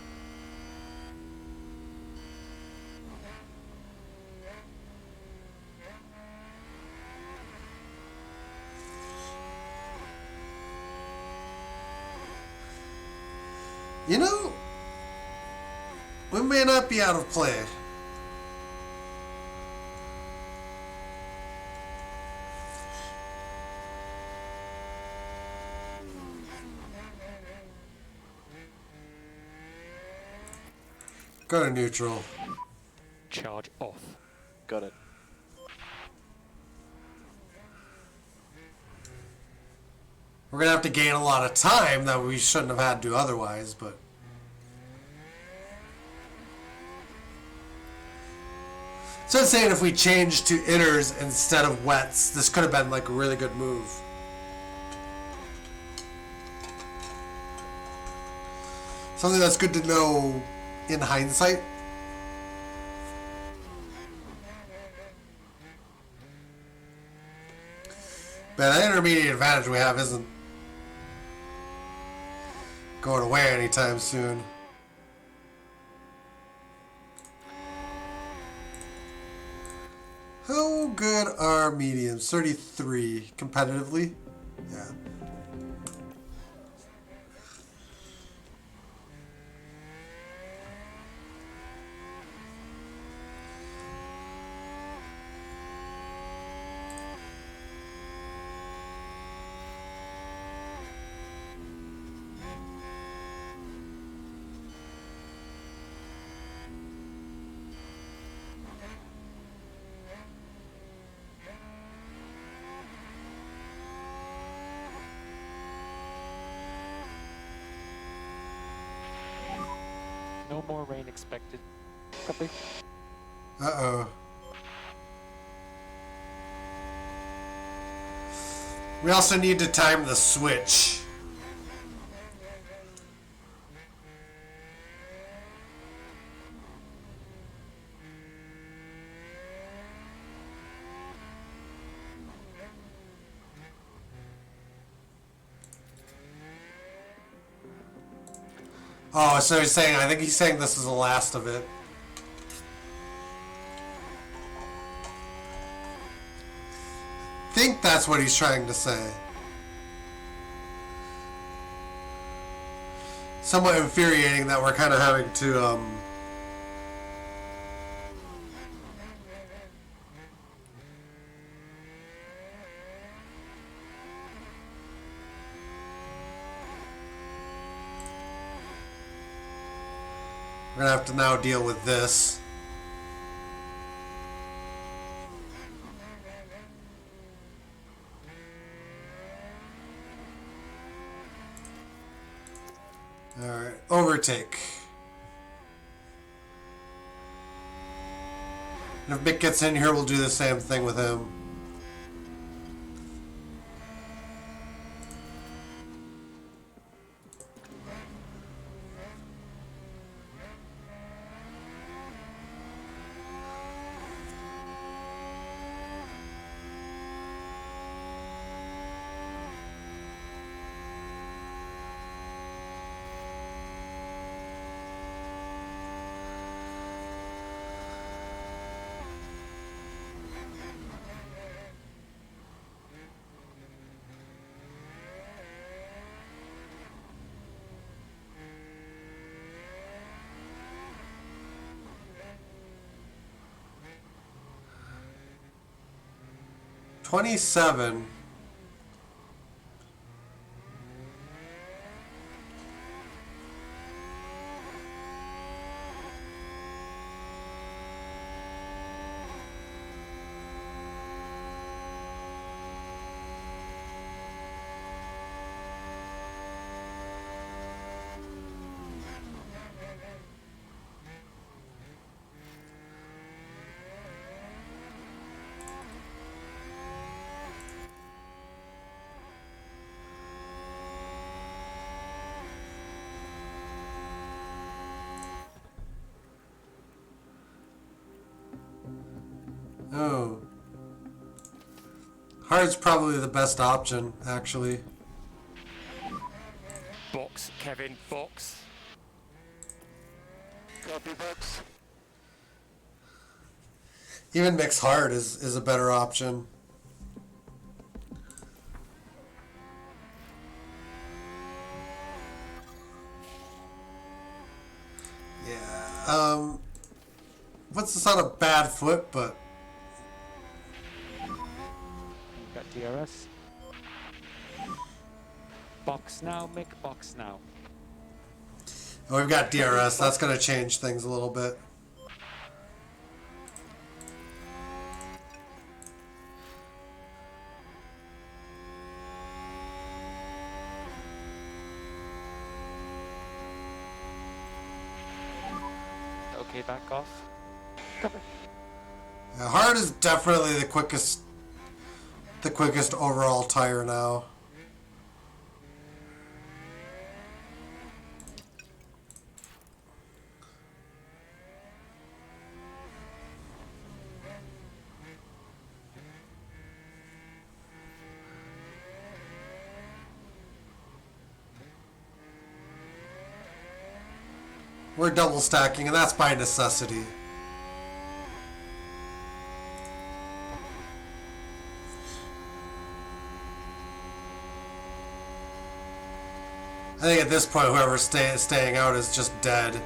You know, we may not be out of play. Go to neutral. Charge off. Got it. We're going to have to gain a lot of time that we shouldn't have had to otherwise, but... So I'm saying if we changed to inners instead of wets, this could have been like a really good move. Something that's good to know in hindsight. But that intermediate advantage we have isn't going away anytime soon. How good are mediums? 33 competitively? Yeah. No more rain expected. Copy. Uh-oh. We also need to time the switch. Oh, so he's saying, I think he's saying this is the last of it. I think that's what he's trying to say. Somewhat infuriating that we're kind of having to, we're gonna have to now deal with this. Alright, overtake. And if Mick gets in here, we'll do the same thing with him. 27. Oh. Hard's probably the best option, actually. Box, Kevin, box. Copy box. Even mix hard is a better option. Yeah. What's this on a bad foot, but You've got DRS. Box now, Mick, box now. oh, we've got DRS. That's going to change things a little bit. Okay, back off. Yeah, hard is definitely the quickest overall tire now. We're double stacking, and that's by necessity. I think at this point, whoever's staying out is just dead.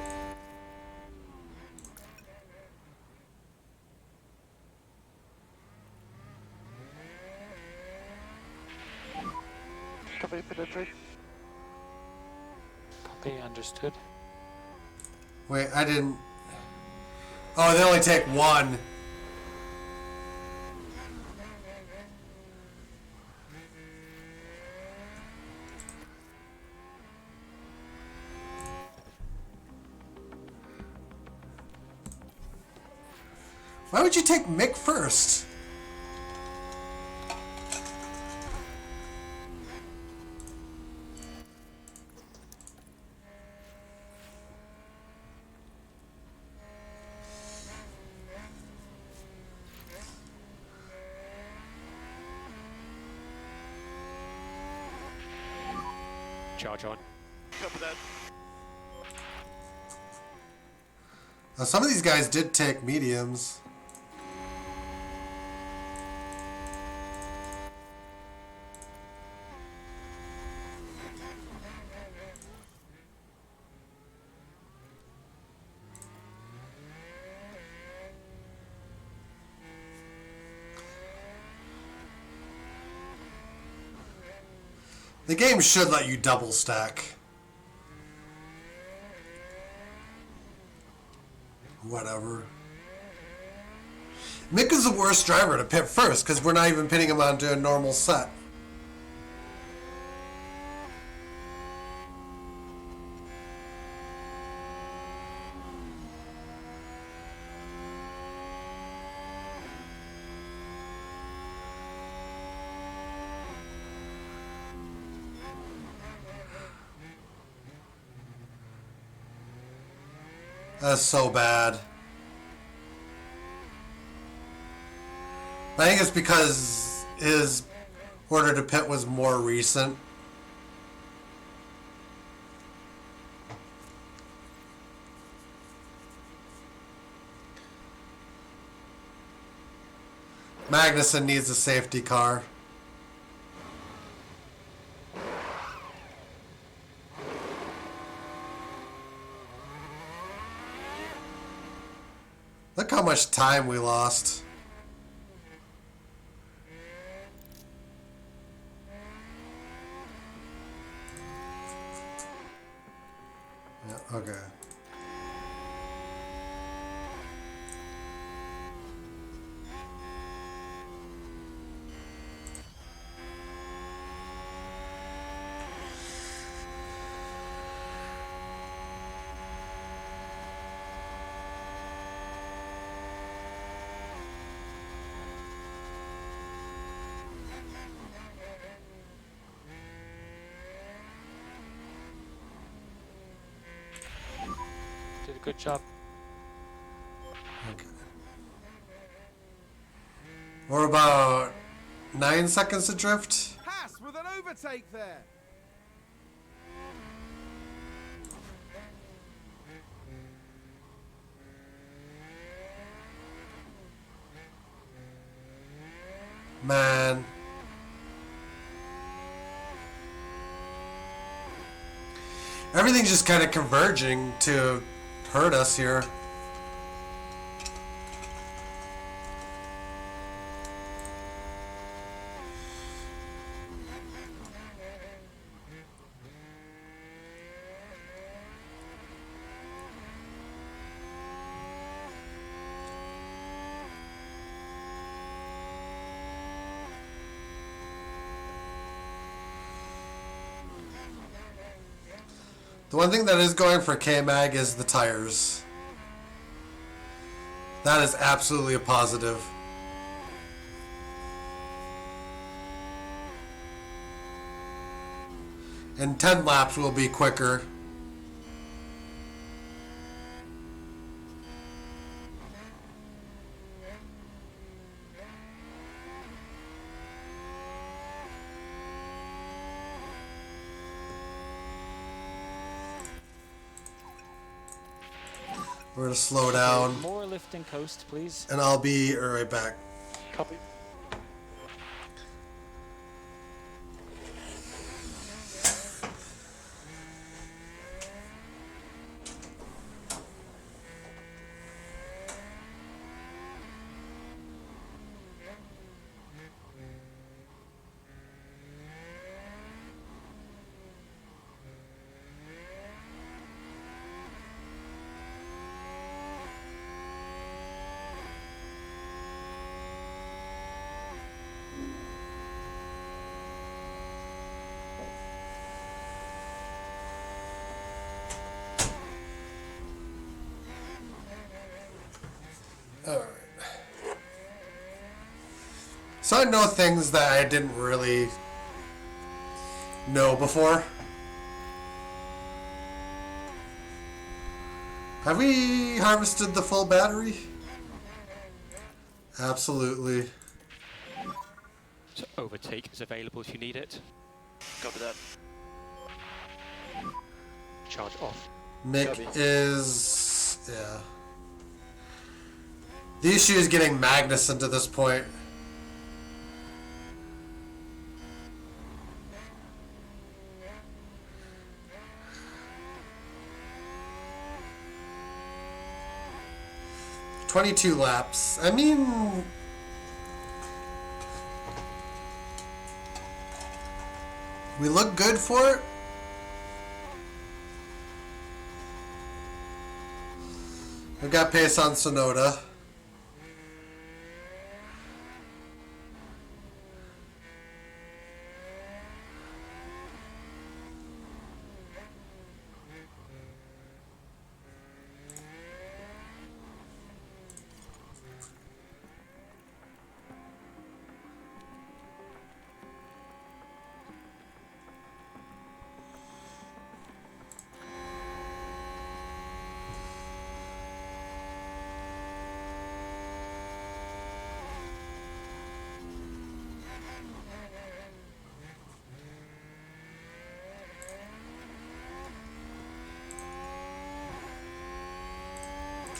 Copy pit entry. Copy, understood. Wait, I didn't... Oh, they only take one. Why would you take Mick first? Charge on. Copy that. Now, some of these guys did take mediums. The game should let you double stack. Whatever. Mick is the worst driver to pit first because we're not even pitting him onto a normal set. That's so bad. I think it's because his order to pit was more recent. Magnussen needs a safety car. Look how much time we lost. Okay. Did a good job. Okay. We're about 9 seconds adrift. Haas with an overtake there. Man. Everything's just kind of converging to hurt us here. The one thing that is going for K-Mag is the tires. That is absolutely a positive. And 10 laps will be quicker. We're gonna slow down, More lift and coast, please. and I'll be right back. Copy. Alright. So I know things that I didn't really know before. Have we harvested the full battery? Absolutely. So overtake is available if you need it. Copy that. Charge off. Mick Copy. is... yeah. The issue is getting Magnus into this point. "22 laps. I mean... we look good for it. We've got pace on Sonoda.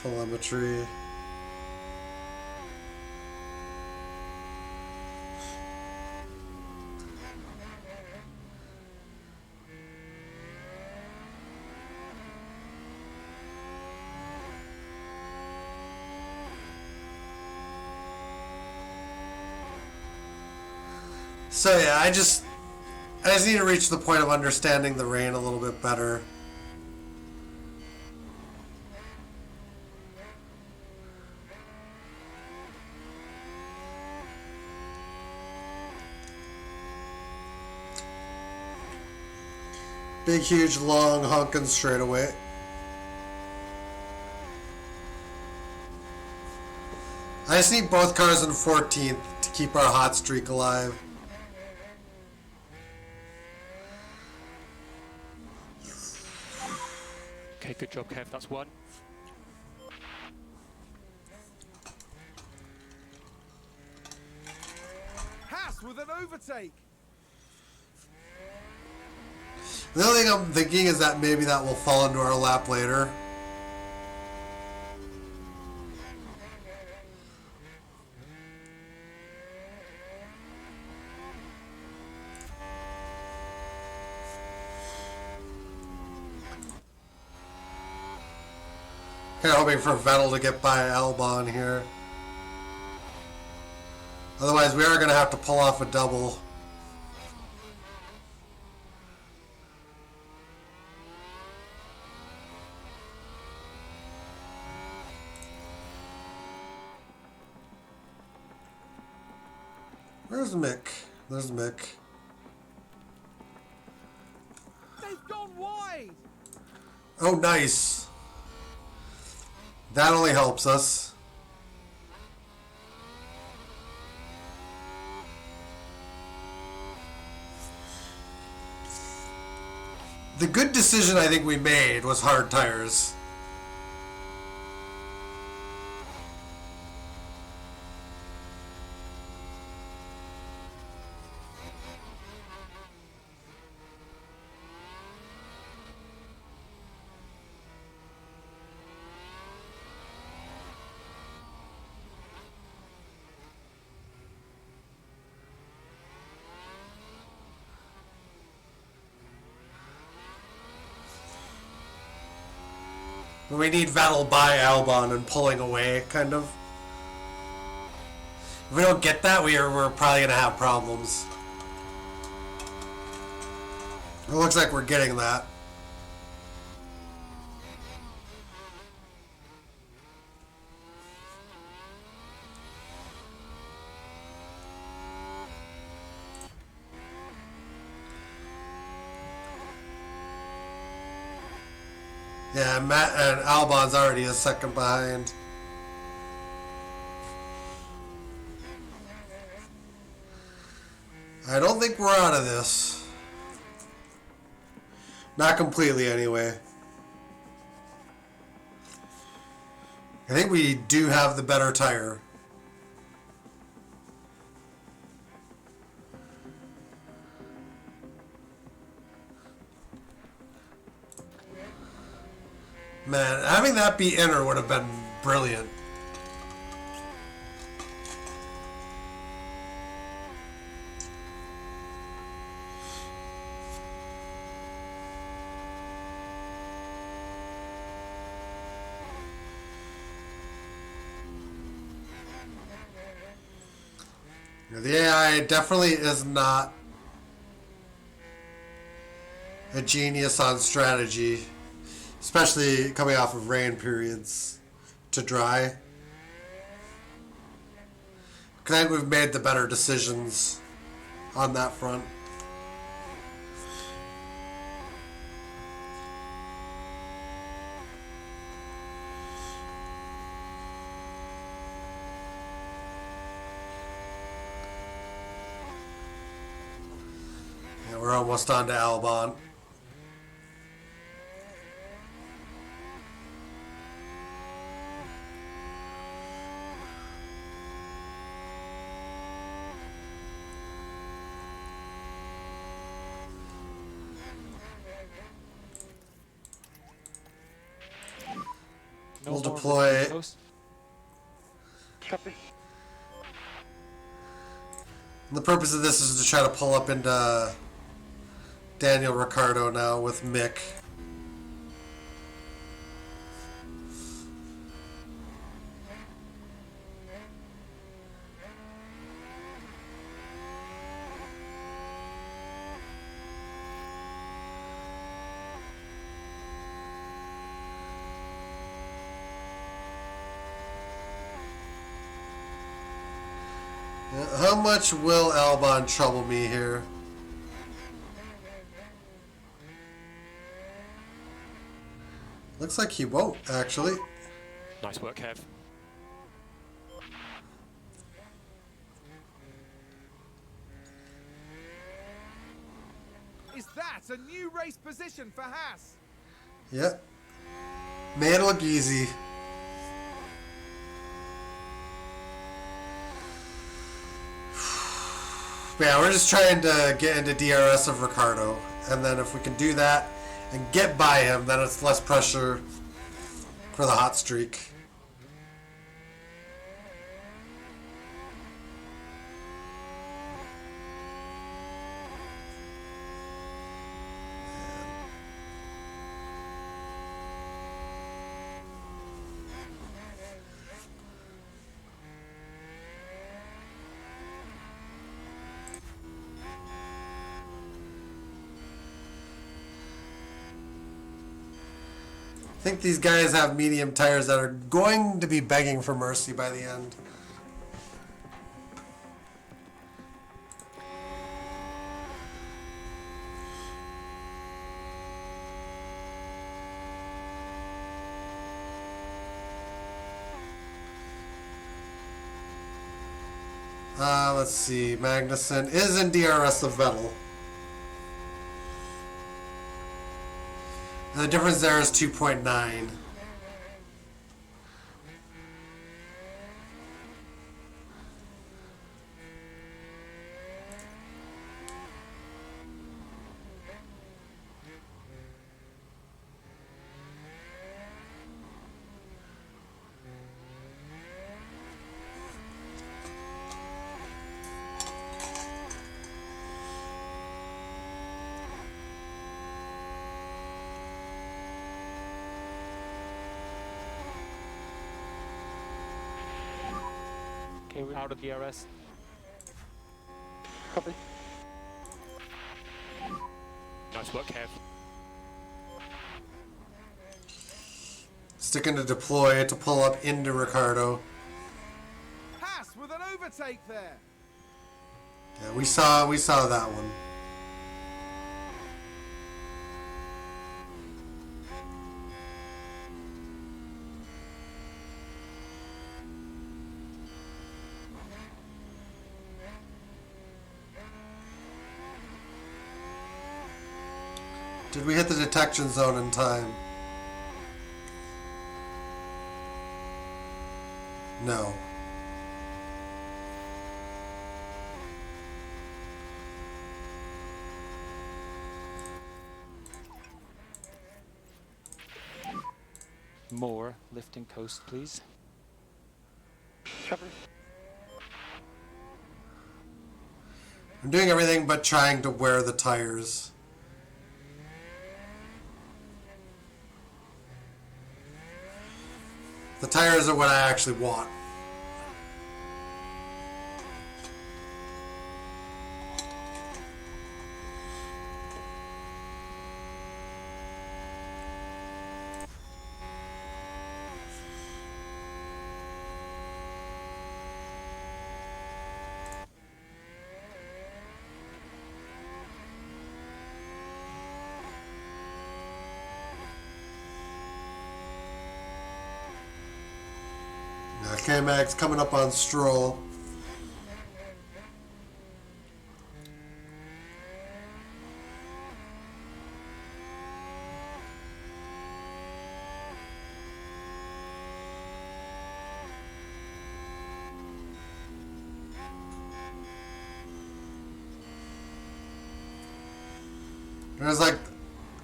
Telemetry. So yeah, I just need to reach the point of understanding the rain a little bit better. Big, huge, long honking straightaway. I just need both cars in 14th to keep our hot streak alive. Okay, good job, Kev. That's one. Haas with an overtake. The only thing I'm thinking is that maybe that will fall into our lap later. Kind of hoping for Vettel to get by Albon here. Otherwise, we are going to have to pull off a double. Where's Mick? There's Mick. They've gone wide. Oh, nice. That only helps us. The good decision I think we made was hard tires. We need Vettel by Albon and pulling away, kind of. If we don't get that, we're probably going to have problems. It looks like we're getting that. Yeah, Matt and Albon's already a second behind. I don't think we're out of this. Not completely, anyway. I think we do have the better tire. Man, having that be inner would have been brilliant. The AI definitely is not a genius on strategy. Especially coming off of rain periods to dry. I think we've made the better decisions on that front. Yeah, we're almost on to Albon. We'll deploy. Copy. And the purpose of this is to try to pull up into Daniel Ricciardo now with Mick. How much will Albon trouble me here? Looks like he won't, actually. Nice work, Kev. Is that a new race position for Haas? Yep. Man, look easy. Yeah, we're just trying to get into DRS of Ricardo. And then if we can do that and get by him, then it's less pressure for the hot streak. I think these guys have medium tires that are going to be begging for mercy by the end. Let's see. Magnussen is in DRS of Vettel. And the difference there is 2.9. Okay, we're out of DRS. Copy. Nice work, Kev. Sticking to deploy to pull up into Ricardo. Haas with an overtake there. Yeah, we saw that one. Did we hit the detection zone in time? No. More lift and coast, please. Copy. I'm doing everything but trying to wear the tires. The tires are what I actually want. Now K-Mag's coming up on Stroll.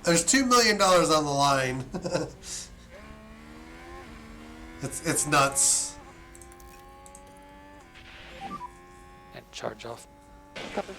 There's $2 million on the line. It's nuts. And charge off. Copy.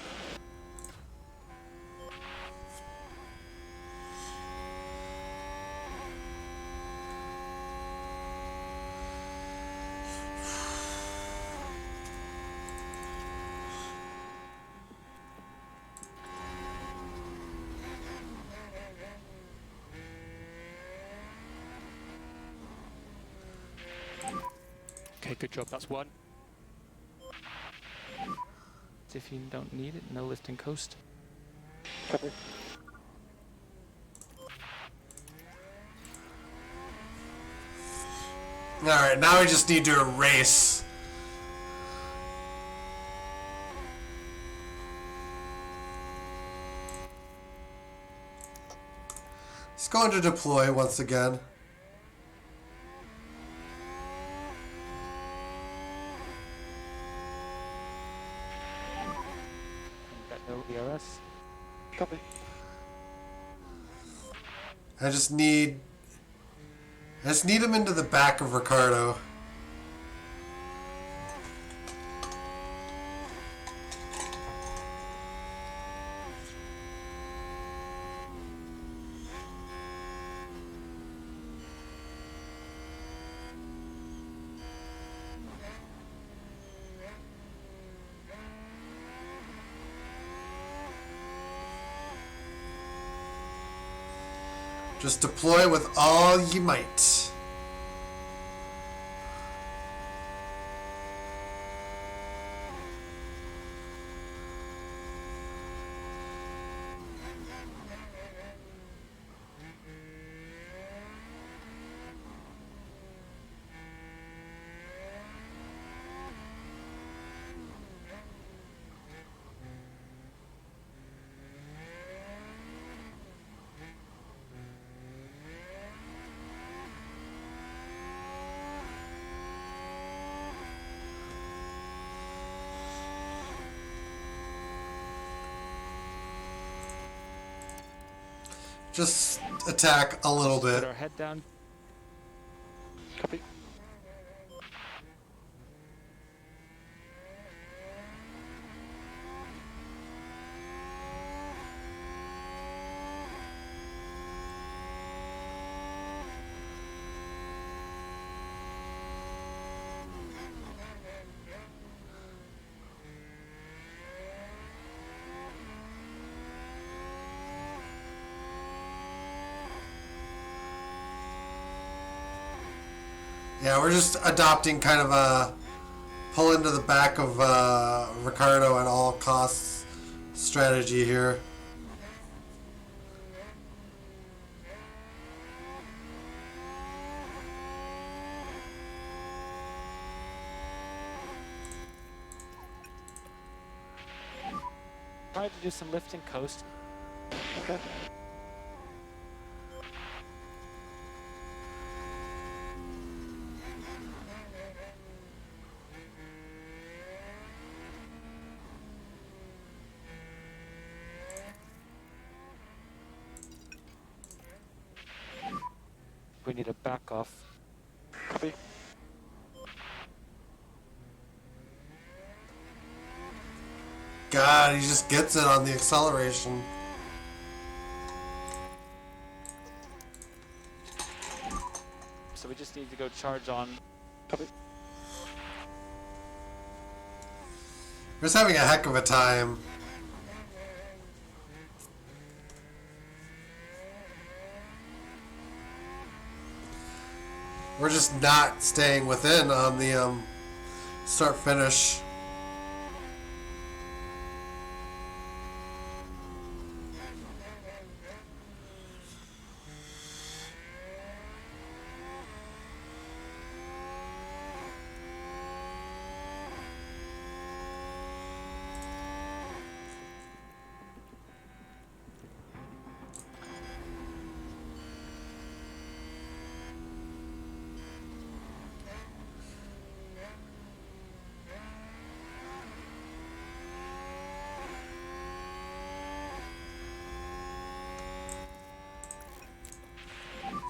Okay, good job. That's one. If you don't need it, no lift and coast. Copy. Alright, now we just need to erase. Let's go into deploy once again. Got no ERS. Copy. I just need him into the back of Ricardo. Just deploy with all ye might. Just attack a little Put bit. our head down. Copy. Yeah, we're just adopting kind of a pull into the back of Ricardo at all costs strategy here. Try to do some lifting coast. Okay. We need to back off. Copy. God, he just gets it on the acceleration. So we just need to go charge on. Copy. We're just having a heck of a time. We're just not staying within on the start finish.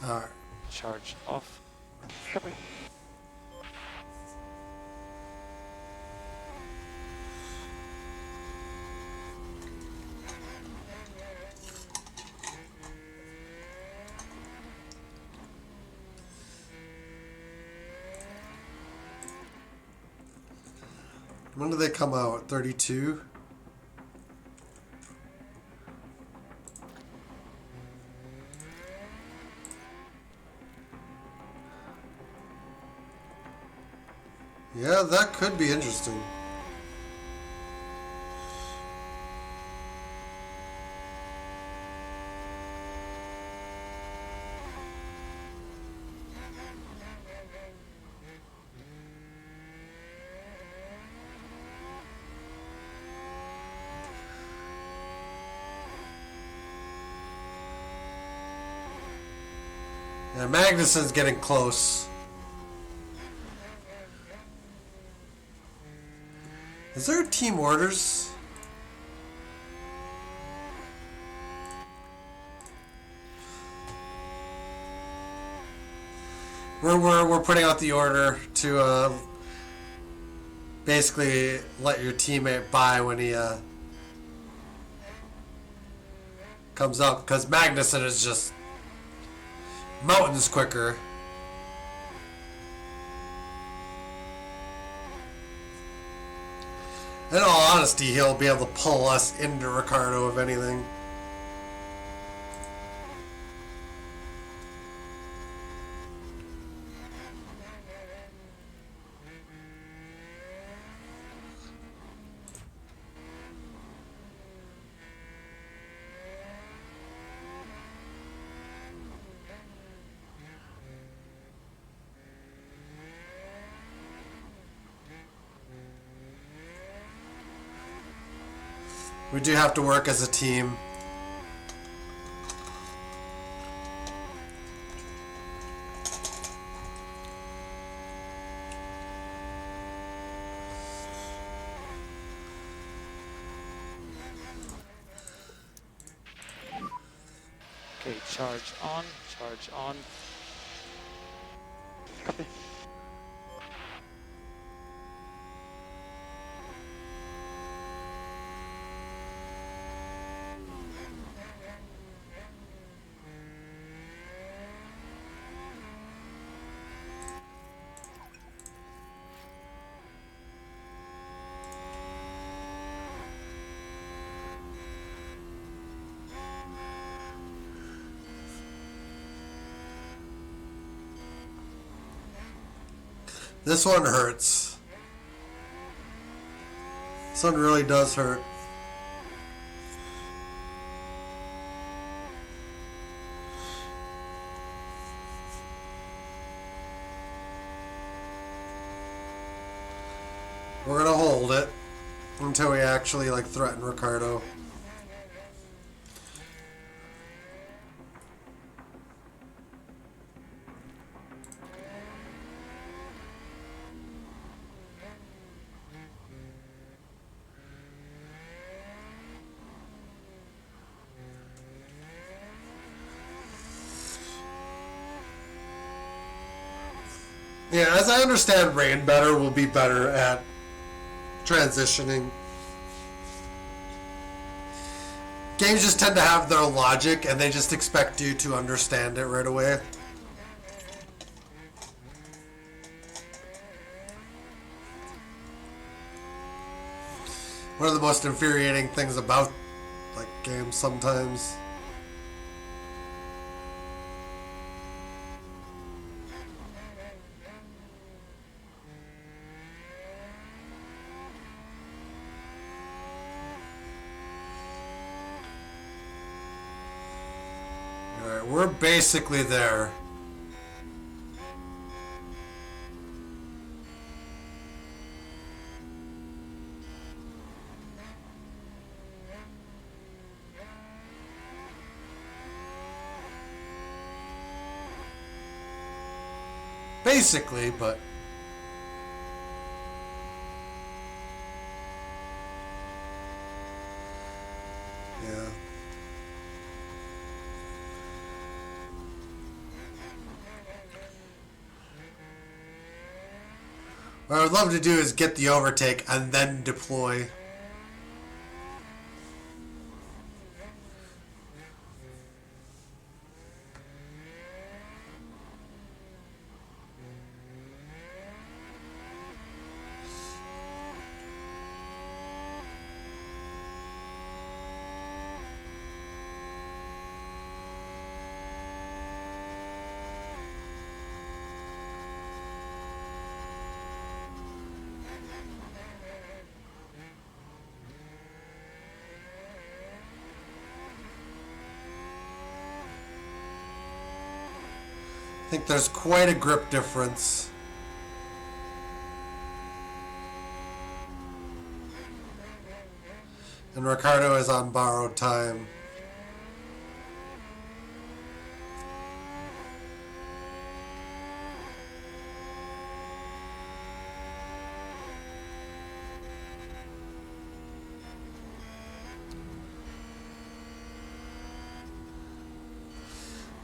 All right. Charge off. Copy. When do they come out? 32? Yeah, that could be interesting. Yeah, Magnussen's getting close. Is there team orders? We're putting out the order to basically let your teammate buy when he comes up, because Magnussen is just mountains quicker. In all honesty, he'll be able to pull us into Ricardo if anything. We do have to work as a team. Okay, charge on, charge on. Copy. This one hurts. This one really does hurt. We're gonna hold it until we actually like threaten Ricardo. Yeah, as I understand, Rain better will be better at transitioning. Games just tend to have their logic and they just expect you to understand it right away. One of the most infuriating things about like games sometimes. Alright, we're basically there. Basically, but yeah. What I would love to do is get the overtake and then deploy. I think there's quite a grip difference. And Ricardo is on borrowed time.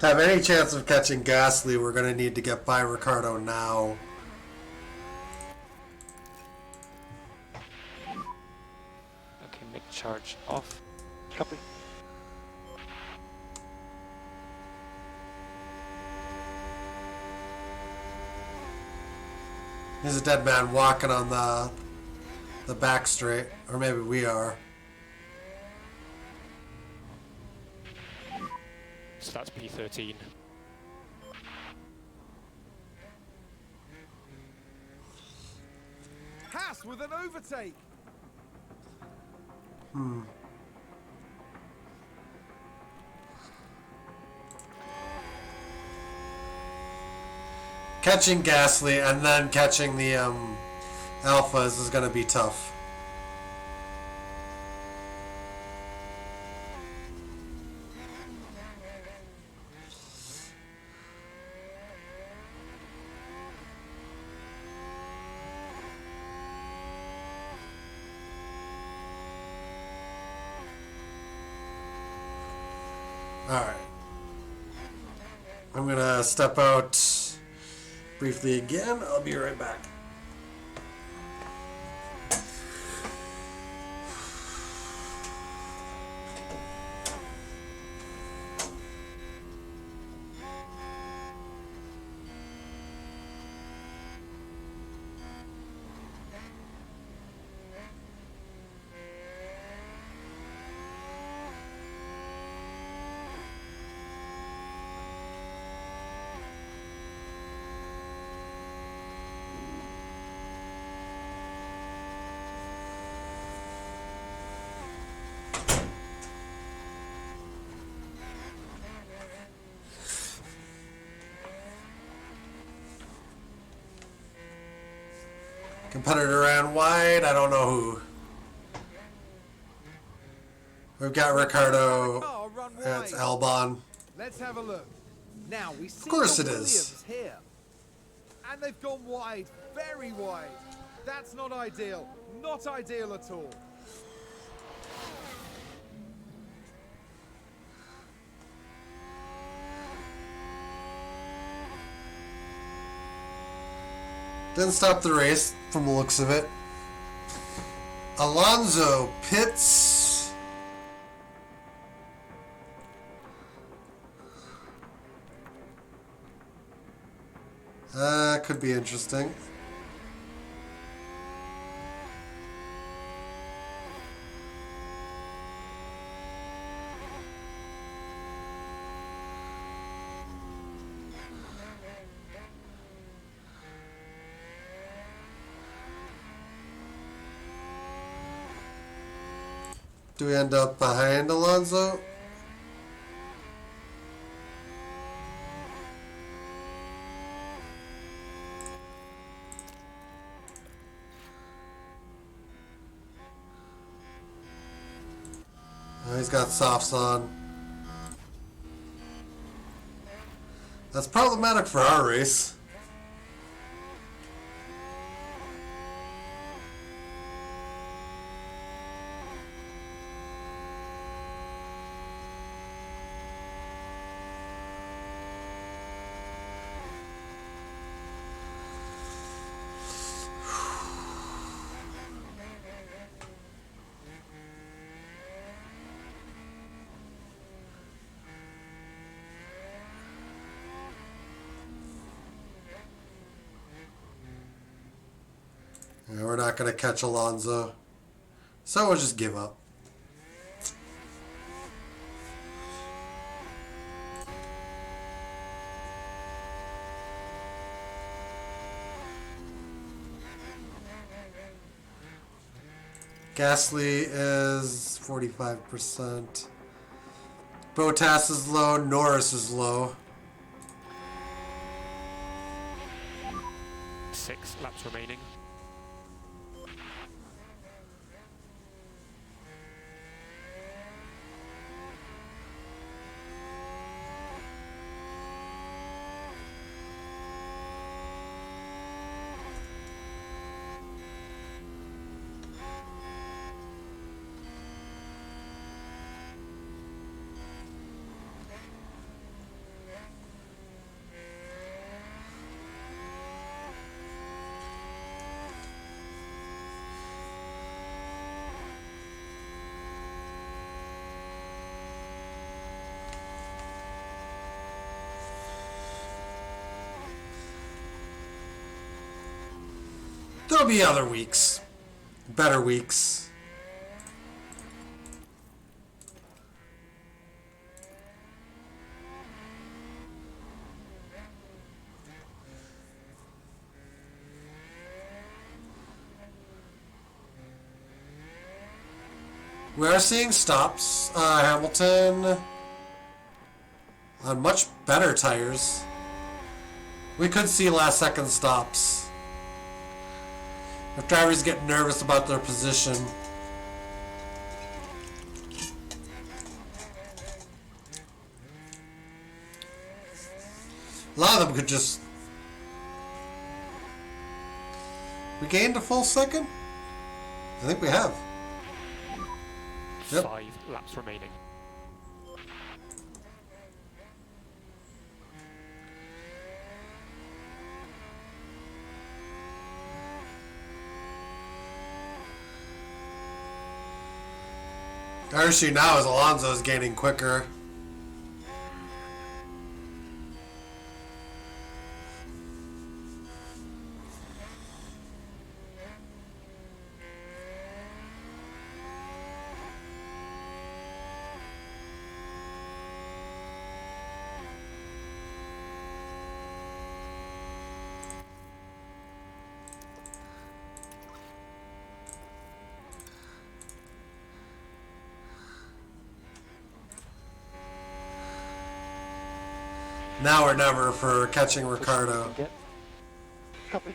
have any chance of catching Gasly, we're going to need to get by Ricardo now. Okay, make charge off. Copy. There's a dead man walking on the back straight, or maybe we are. So that's P13. Haas with an overtake. Catching Gasly and then catching the Alphas is going to be tough. Alright. I'm going to step out briefly again. I'll be right back. Competitor ran wide. I don't know who. We've got Ricardo. Car run It's wide. Albon. Let's have a look. Now we see course the it is. Williams here. And they've gone wide, very wide. That's not ideal. Not ideal at all. Didn't stop the race from the looks of it. Alonso pits. Could be interesting. Do we end up behind Alonso? Oh, he's got softs on. That's problematic for our race. Yeah, we're not going to catch Alonso. So we'll just give up. Gasly is 45%. Bottas is low. Norris is low. 6 laps remaining. There'll be other weeks. Better weeks. We are seeing stops. Hamilton on much better tires. We could see last second stops. If drivers get nervous about their position. A lot of them could just... We gained a full second? I think we have. Yep. 5 laps remaining. Our issue now is Alonso's gaining quicker. Now or never for catching Ricardo. Get Copy.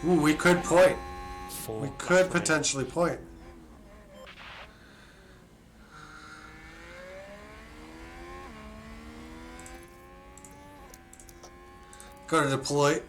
Ooh, we could point. 4 We laps could remaining. potentially point. Go to deploy.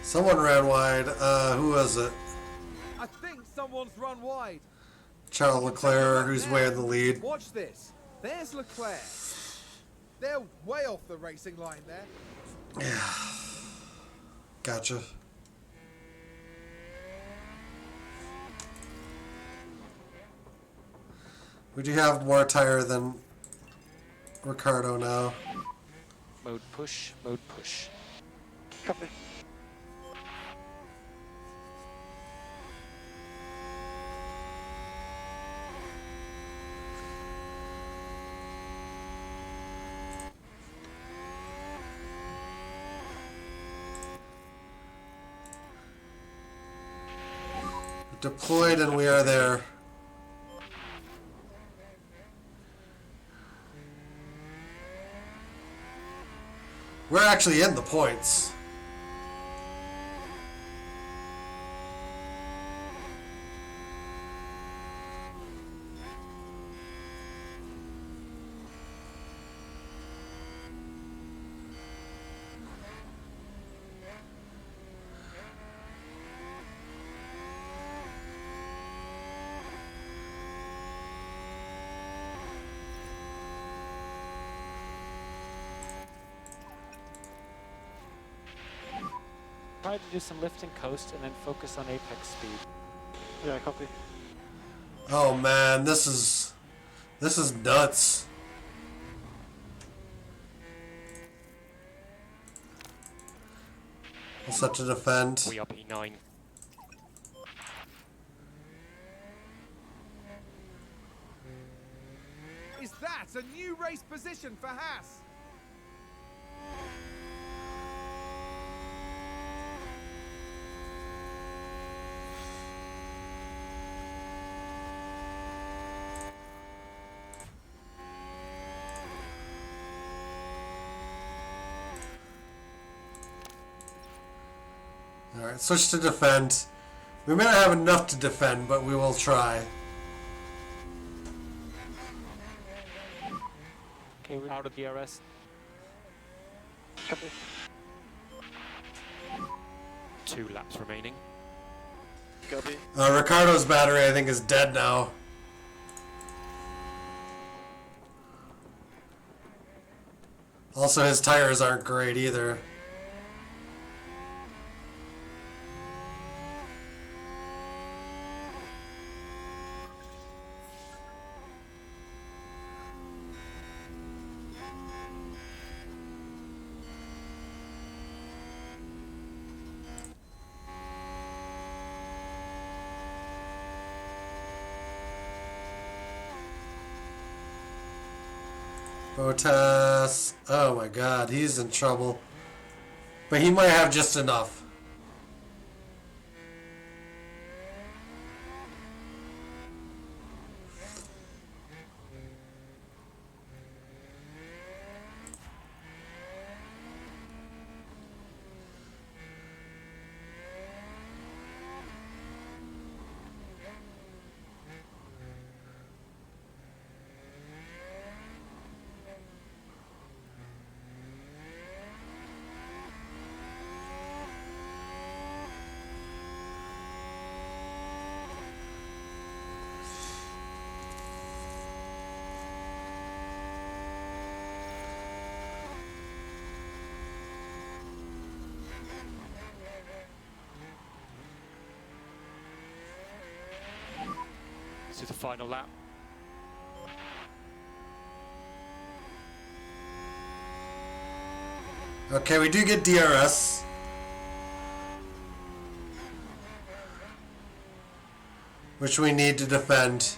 Someone ran wide. Who was it? I think someone's run wide. Charles Leclerc, who's way in the lead. Watch this. There's Leclerc. They're way off the racing line there. Gotcha. We do have more tire than Ricardo now. Mode push, mode push. Copy. Deployed and we are there. We're actually in the points. try to do some lift and coast and then focus on apex speed. Yeah, copy. Oh man, this is nuts. Set to defend. We are P9. Is that a new race position for Haas? Alright, switch to defend. We may not have enough to defend, but we will try. Okay, we're out of DRS. Copy. 2 laps remaining. Copy. Ricardo's battery, I think, is dead now. Also, his tires aren't great either. Bottas. Oh my god, he's in trouble. But he might have just enough. This is the final lap. Okay, we do get DRS. Which we need to defend.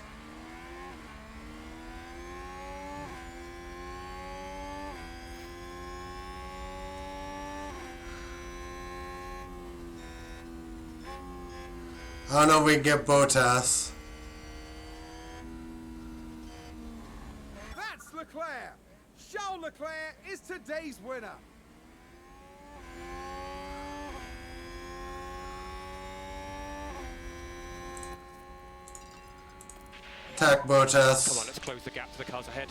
I don't know if we can get Bottas. That's Leclerc. Charles Leclerc is today's winner. Attack Bottas. Come on, let's close the gap to the cars ahead.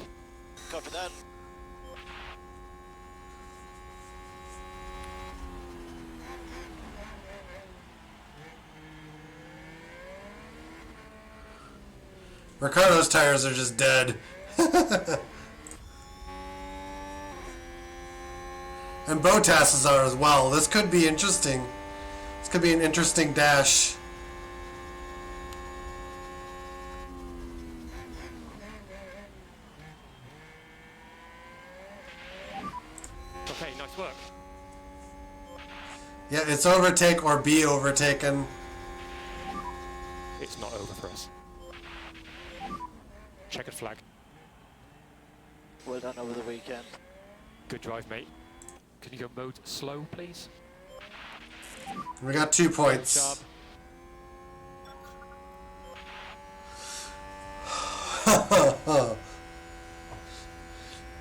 Copy that. Ricardo's tires are just dead. And Bottas's are as well. This could be interesting. This could be an interesting dash. Okay, nice work. Yeah, it's overtake or be overtaken. It's not over for us. Checkered flag. Well done over the weekend. Good drive, mate. Can you go mode slow, please? We got 2 points. Job.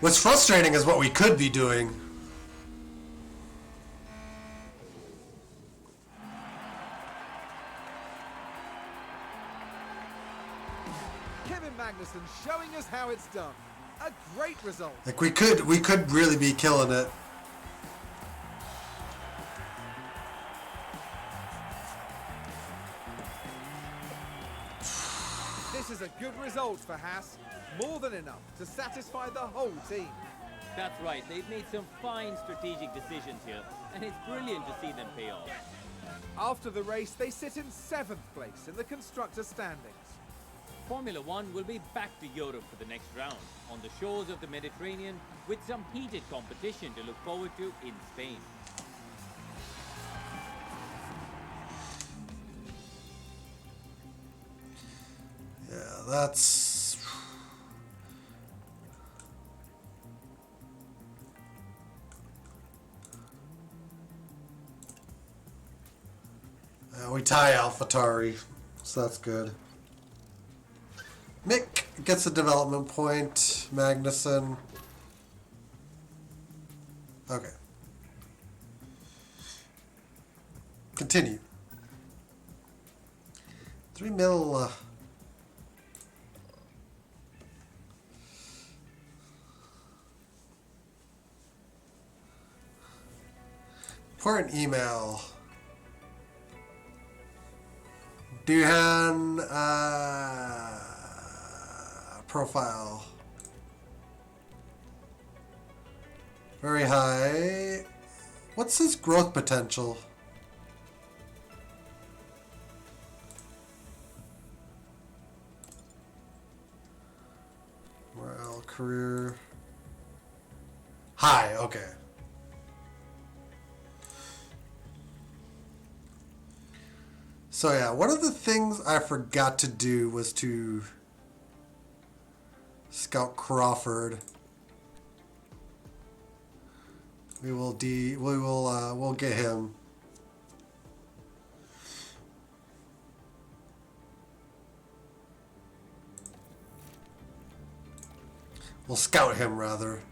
What's frustrating is what we could be doing. Kevin Magnussen showing us how it's done. A great result. Like we could really be killing it. This is a good result for Haas. More than enough to satisfy the whole team. That's right, they've made some fine strategic decisions here, and it's brilliant to see them pay off. After the race, they sit in 7th place in the constructor standings. Formula One will be back to Europe for the next round, on the shores of the Mediterranean, with some heated competition to look forward to in Spain. that's... we tie AlphaTauri, so that's good. Mick gets a development point. Magnussen. Okay. Continue. 3 mil. Important email. Duhan profile. Very high. What's his growth potential? Morale, career. High, okay. So yeah, one of the things I forgot to do was to scout Crawford. We'll get him. We'll scout him rather.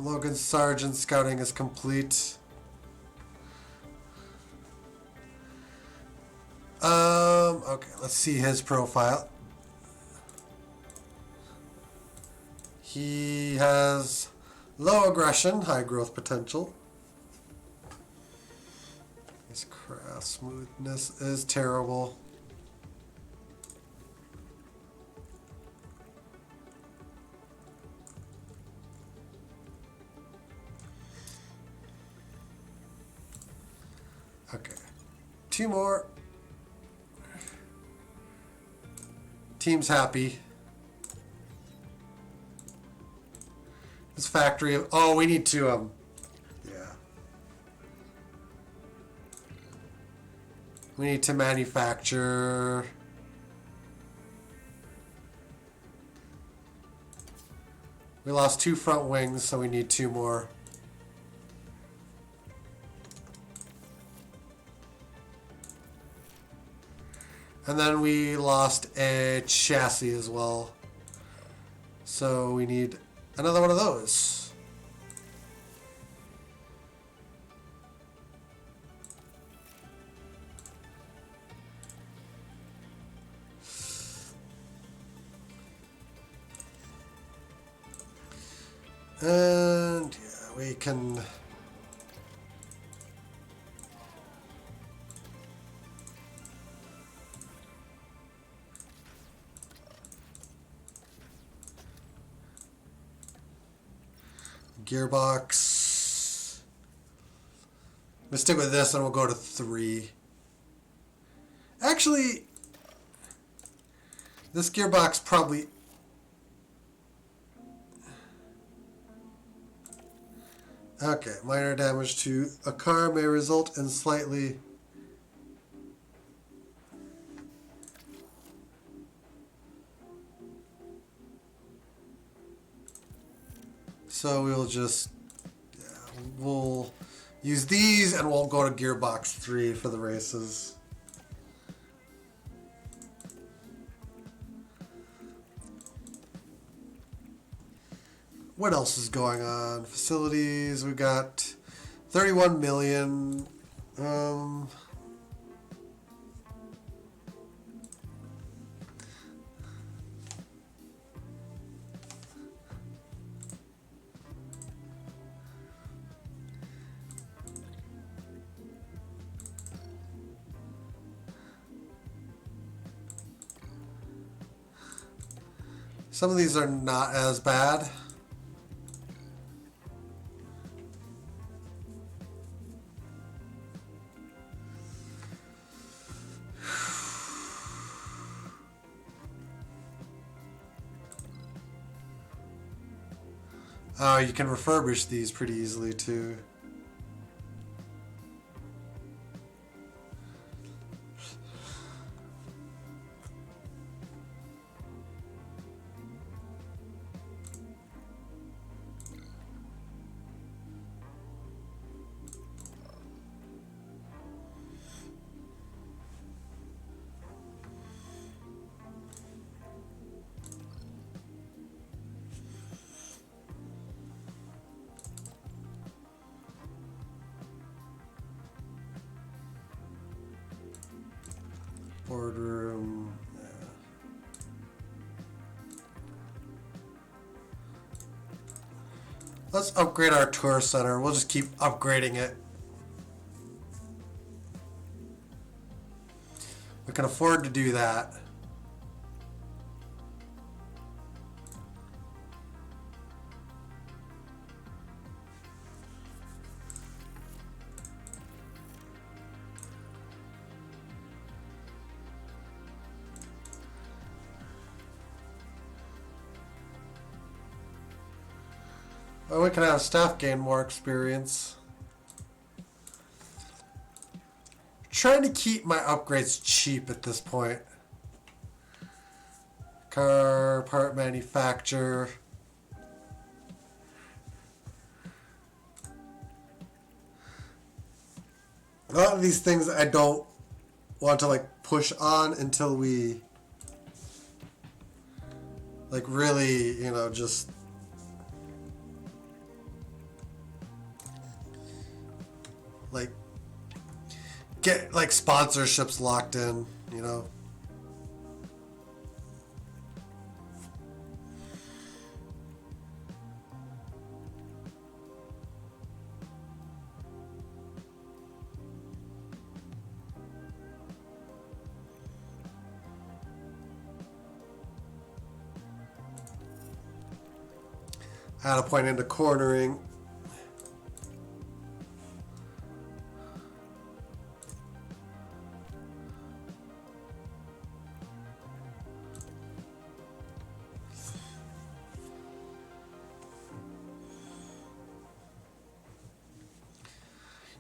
Logan Sargent scouting is complete. Okay, let's see his profile. He has low aggression, high growth potential. His craft smoothness is terrible. Okay, 2 more. Team's happy. This factory of, oh, we need to yeah. We need to manufacture. We lost 2 front wings, so we need 2 more. And then we lost a chassis as well. So we need another one of those. And yeah, we can... Gearbox. Let's stick with this and we'll go to 3. Actually, this gearbox probably... Okay, minor damage to a car may result in slightly... So we'll just, yeah, we'll use these and we'll go to gearbox 3 for the races. What else is going on? Facilities, we got 31 million. Some of these are not as bad. Oh, you can refurbish these pretty easily too. Boardroom. Yeah. Let's upgrade our tour center. We'll just keep upgrading it. We can afford to do that. Well, we can have staff gain more experience. Trying to keep my upgrades cheap at this point. Car part manufacturer. A lot of these things I don't want to like push on until we like really, you know, just like get like sponsorships locked in, you know. Add a point into cornering.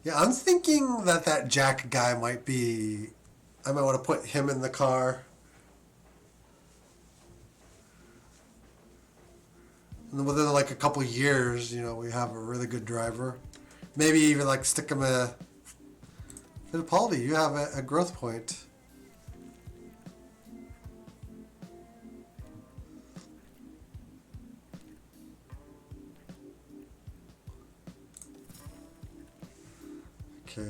Yeah, I'm thinking that Jack guy might be... I might want to put him in the car. And within like a couple years, you know, we have a really good driver. Maybe even like stick him a... Fittipaldi, you have a growth point. Okay.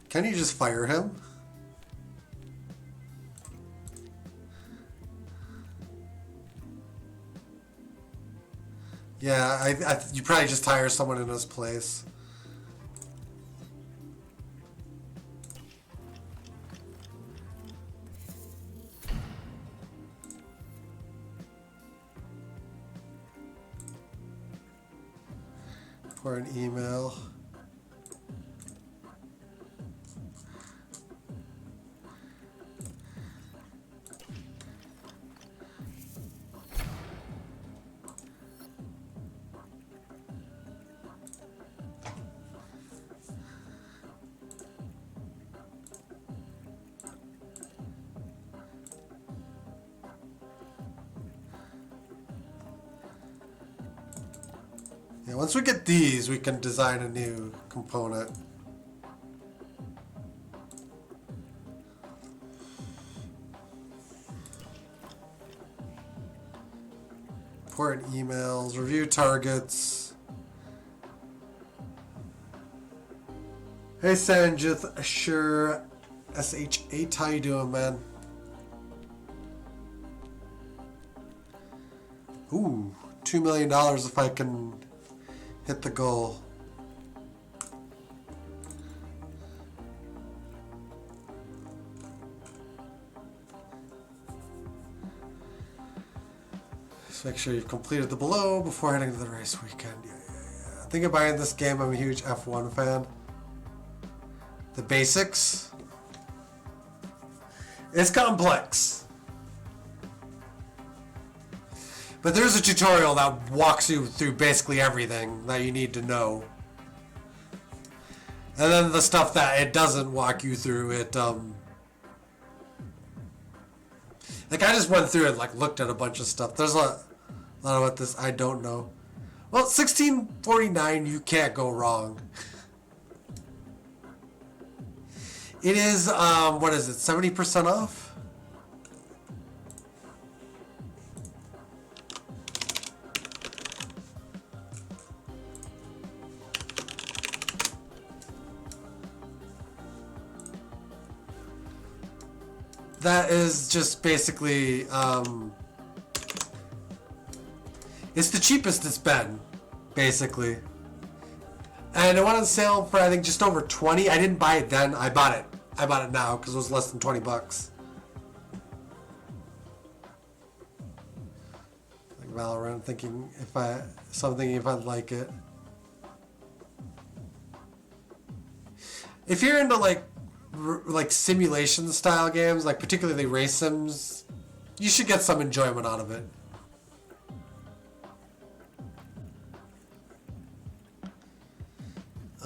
Can you just fire him? Yeah, you probably just hire someone in his place. Or an email. Yeah, once we get these, we can design a new component. Important emails, review targets. Hey Sanjith, sure. SH8, how you doing, man? Ooh, $2 million if I can hit the goal. Just make sure you've completed the below before heading to the race weekend. Yeah. Thinking about buying this game, I'm a huge F1 fan. The basics. It's complex. But there's a tutorial that walks you through basically everything that you need to know. And then the stuff that it doesn't walk you through, it, like I just went through it, like looked at a bunch of stuff. There's a lot about this I don't know. Well, 1649, you can't go wrong. It is, what is it, 70% off? that is just basically, it's the cheapest it's been, basically. And it went on sale for, I think, just over 20. I didn't buy it then. I bought it now because it was less than 20 bucks. Like Valorant, thinking if I'd like it. If you're into like simulation style games, like particularly race sims, you should get some enjoyment out of it.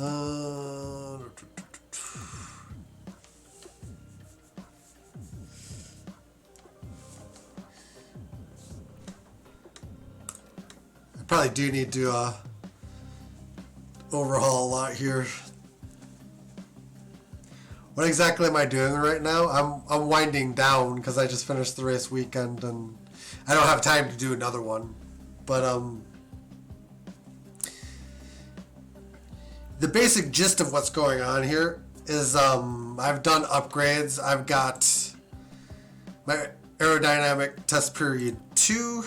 I probably do need to overhaul a lot here. What exactly am I doing right now? I'm winding down because I just finished the race weekend and I don't have time to do another one. But the basic gist of what's going on here is I've done upgrades. I've got my aerodynamic test period 2.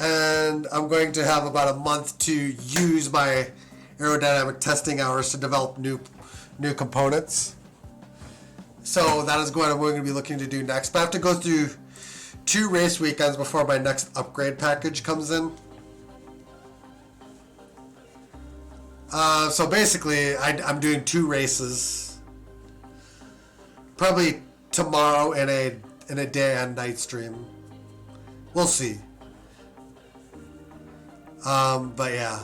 And I'm going to have about a month to use my aerodynamic testing hours to develop new components. So that is what I'm going to be looking to do next. But I have to go through 2 race weekends before my next upgrade package comes in. So basically, I'm doing 2 races. Probably tomorrow in a day and night stream. We'll see. But yeah,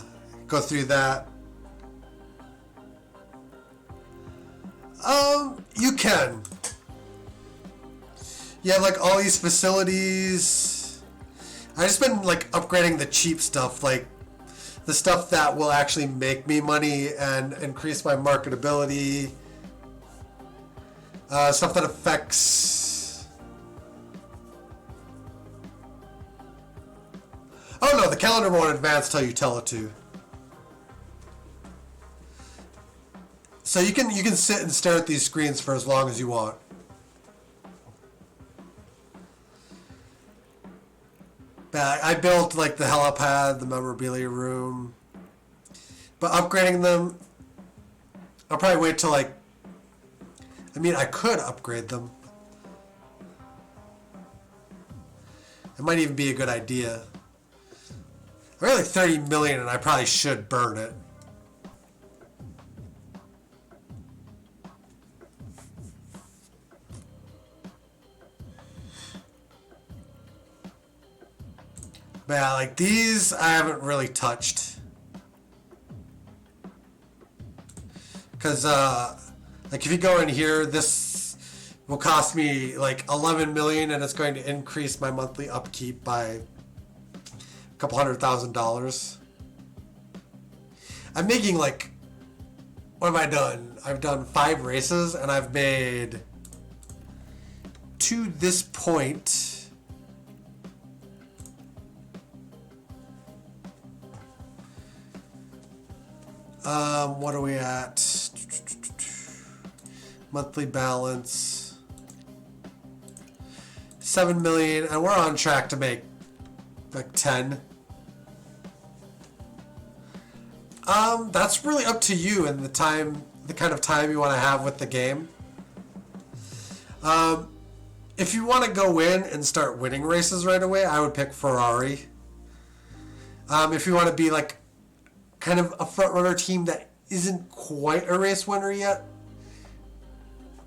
go through that. You can. You have like all these facilities. I just been like upgrading the cheap stuff, like the stuff that will actually make me money and increase my marketability. Stuff that affects. Oh no, the calendar won't advance till you tell it to. So you can sit and stare at these screens for as long as you want. But I built like the helipad, the memorabilia room. But upgrading them, I'll probably wait till like, I mean, I could upgrade them. It might even be a good idea. I got like 30 million and I probably should burn it. But yeah, like these I haven't really touched. Because like if you go in here, this will cost me like 11 million and it's going to increase my monthly upkeep by a couple $100,000. I'm making like, what have I done? I've done 5 races and I've made, to this point, what are we at? Monthly balance 7 million, and we're on track to make like 10. That's really up to you and the kind of time you want to have with the game. If you want to go in and start winning races right away, I would pick Ferrari. If you want to be like kind of a front runner team that isn't quite a race winner yet,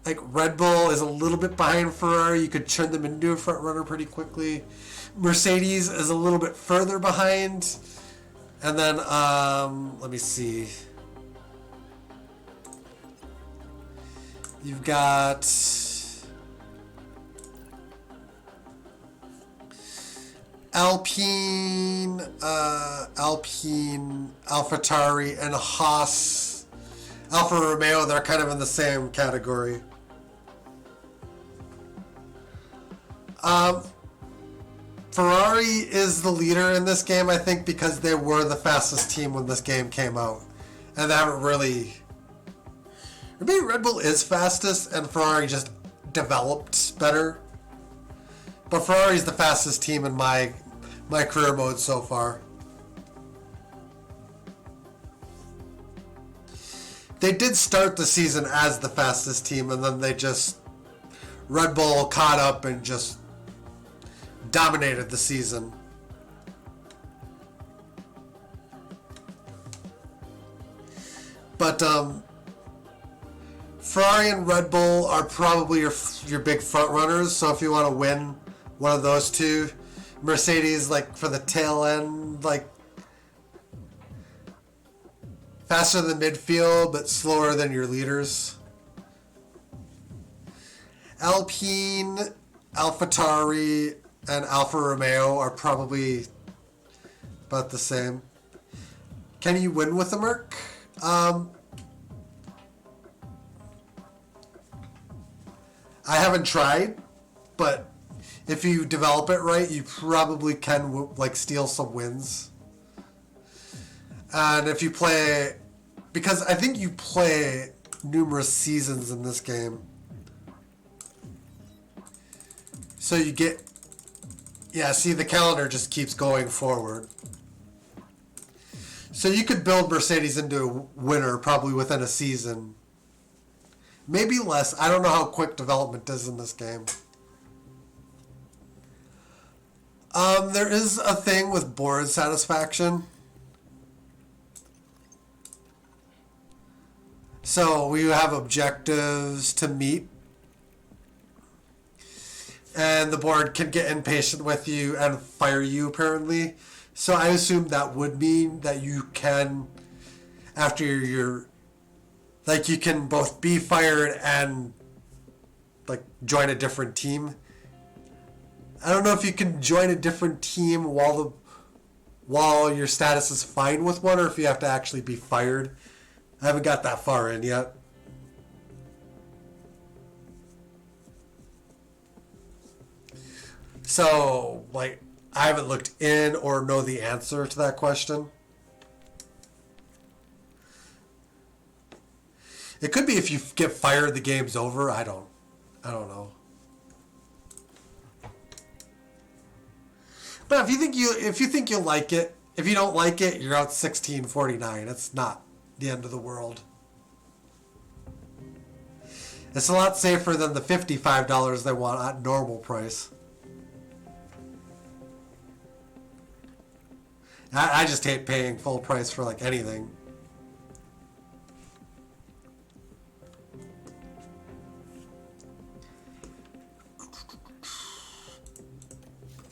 like Red Bull is a little bit behind Ferrari. You could turn them into a front runner pretty quickly. Mercedes is a little bit further behind. And then, let me see. You've got Alpine, AlphaTauri, and Haas, Alfa Romeo. They're kind of in the same category. Ferrari is the leader in this game, I think, because they were the fastest team when this game came out. And they haven't really... Maybe Red Bull is fastest and Ferrari just developed better. But Ferrari's the fastest team in my career mode so far. They did start the season as the fastest team, and then they just... Red Bull caught up and just dominated the season. But Ferrari and Red Bull are probably your big front runners. So if you want to win one of those two, Mercedes, like for the tail end, like faster than midfield but slower than your leaders. Alpine, AlphaTauri, and Alfa Romeo are probably about the same. Can you win with a Merc? I haven't tried, but if you develop it right, you probably can like steal some wins. And if you play, because I think you play numerous seasons in this game. So you get, yeah, see the calendar just keeps going forward. So you could build Mercedes into a winner probably within a season. Maybe less. I don't know how quick development is in this game. There is a thing with board satisfaction. So we have objectives to meet. And the board can get impatient with you and fire you, apparently. So I assume that would mean that you can, after you're, like, you can both be fired and, like, join a different team. I don't know if you can join a different team while your status is fine with one, or if you have to actually be fired. I haven't got that far in yet. So, like, I haven't looked in or know the answer to that question. It could be if you get fired, the game's over. I don't know. But if you think you'll like it, if you don't like it, you're out 16.49. It's not the end of the world. It's a lot safer than the $55 they want at normal price. I just hate paying full price for like anything.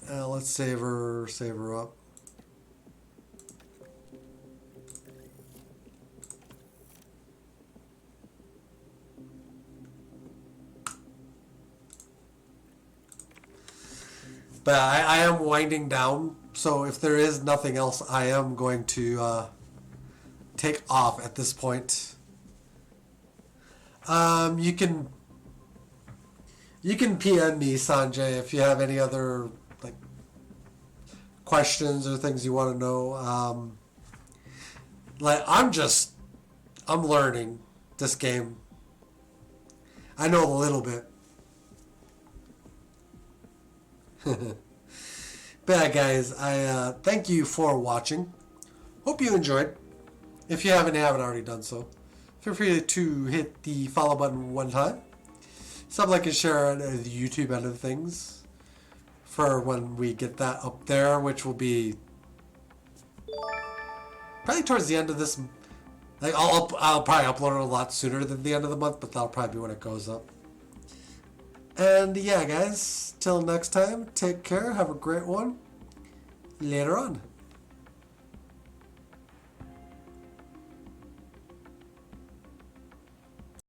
Let's save her up. But I am winding down, so if there is nothing else, I am going to take off at this point. You can PM me, Sanjay, if you have any other like questions or things you want to know. Like I'm learning this game. I know a little bit. But yeah, guys, I thank you for watching. Hope you enjoyed. If you haven't already done so, feel free to hit the follow button one time. Sub, like, and share on the YouTube end of things for when we get that up there, which will be probably towards the end of this. Like, I'll probably upload it a lot sooner than the end of the month, but that'll probably be when it goes up. And yeah, guys, till next time, take care, have a great one. Later on.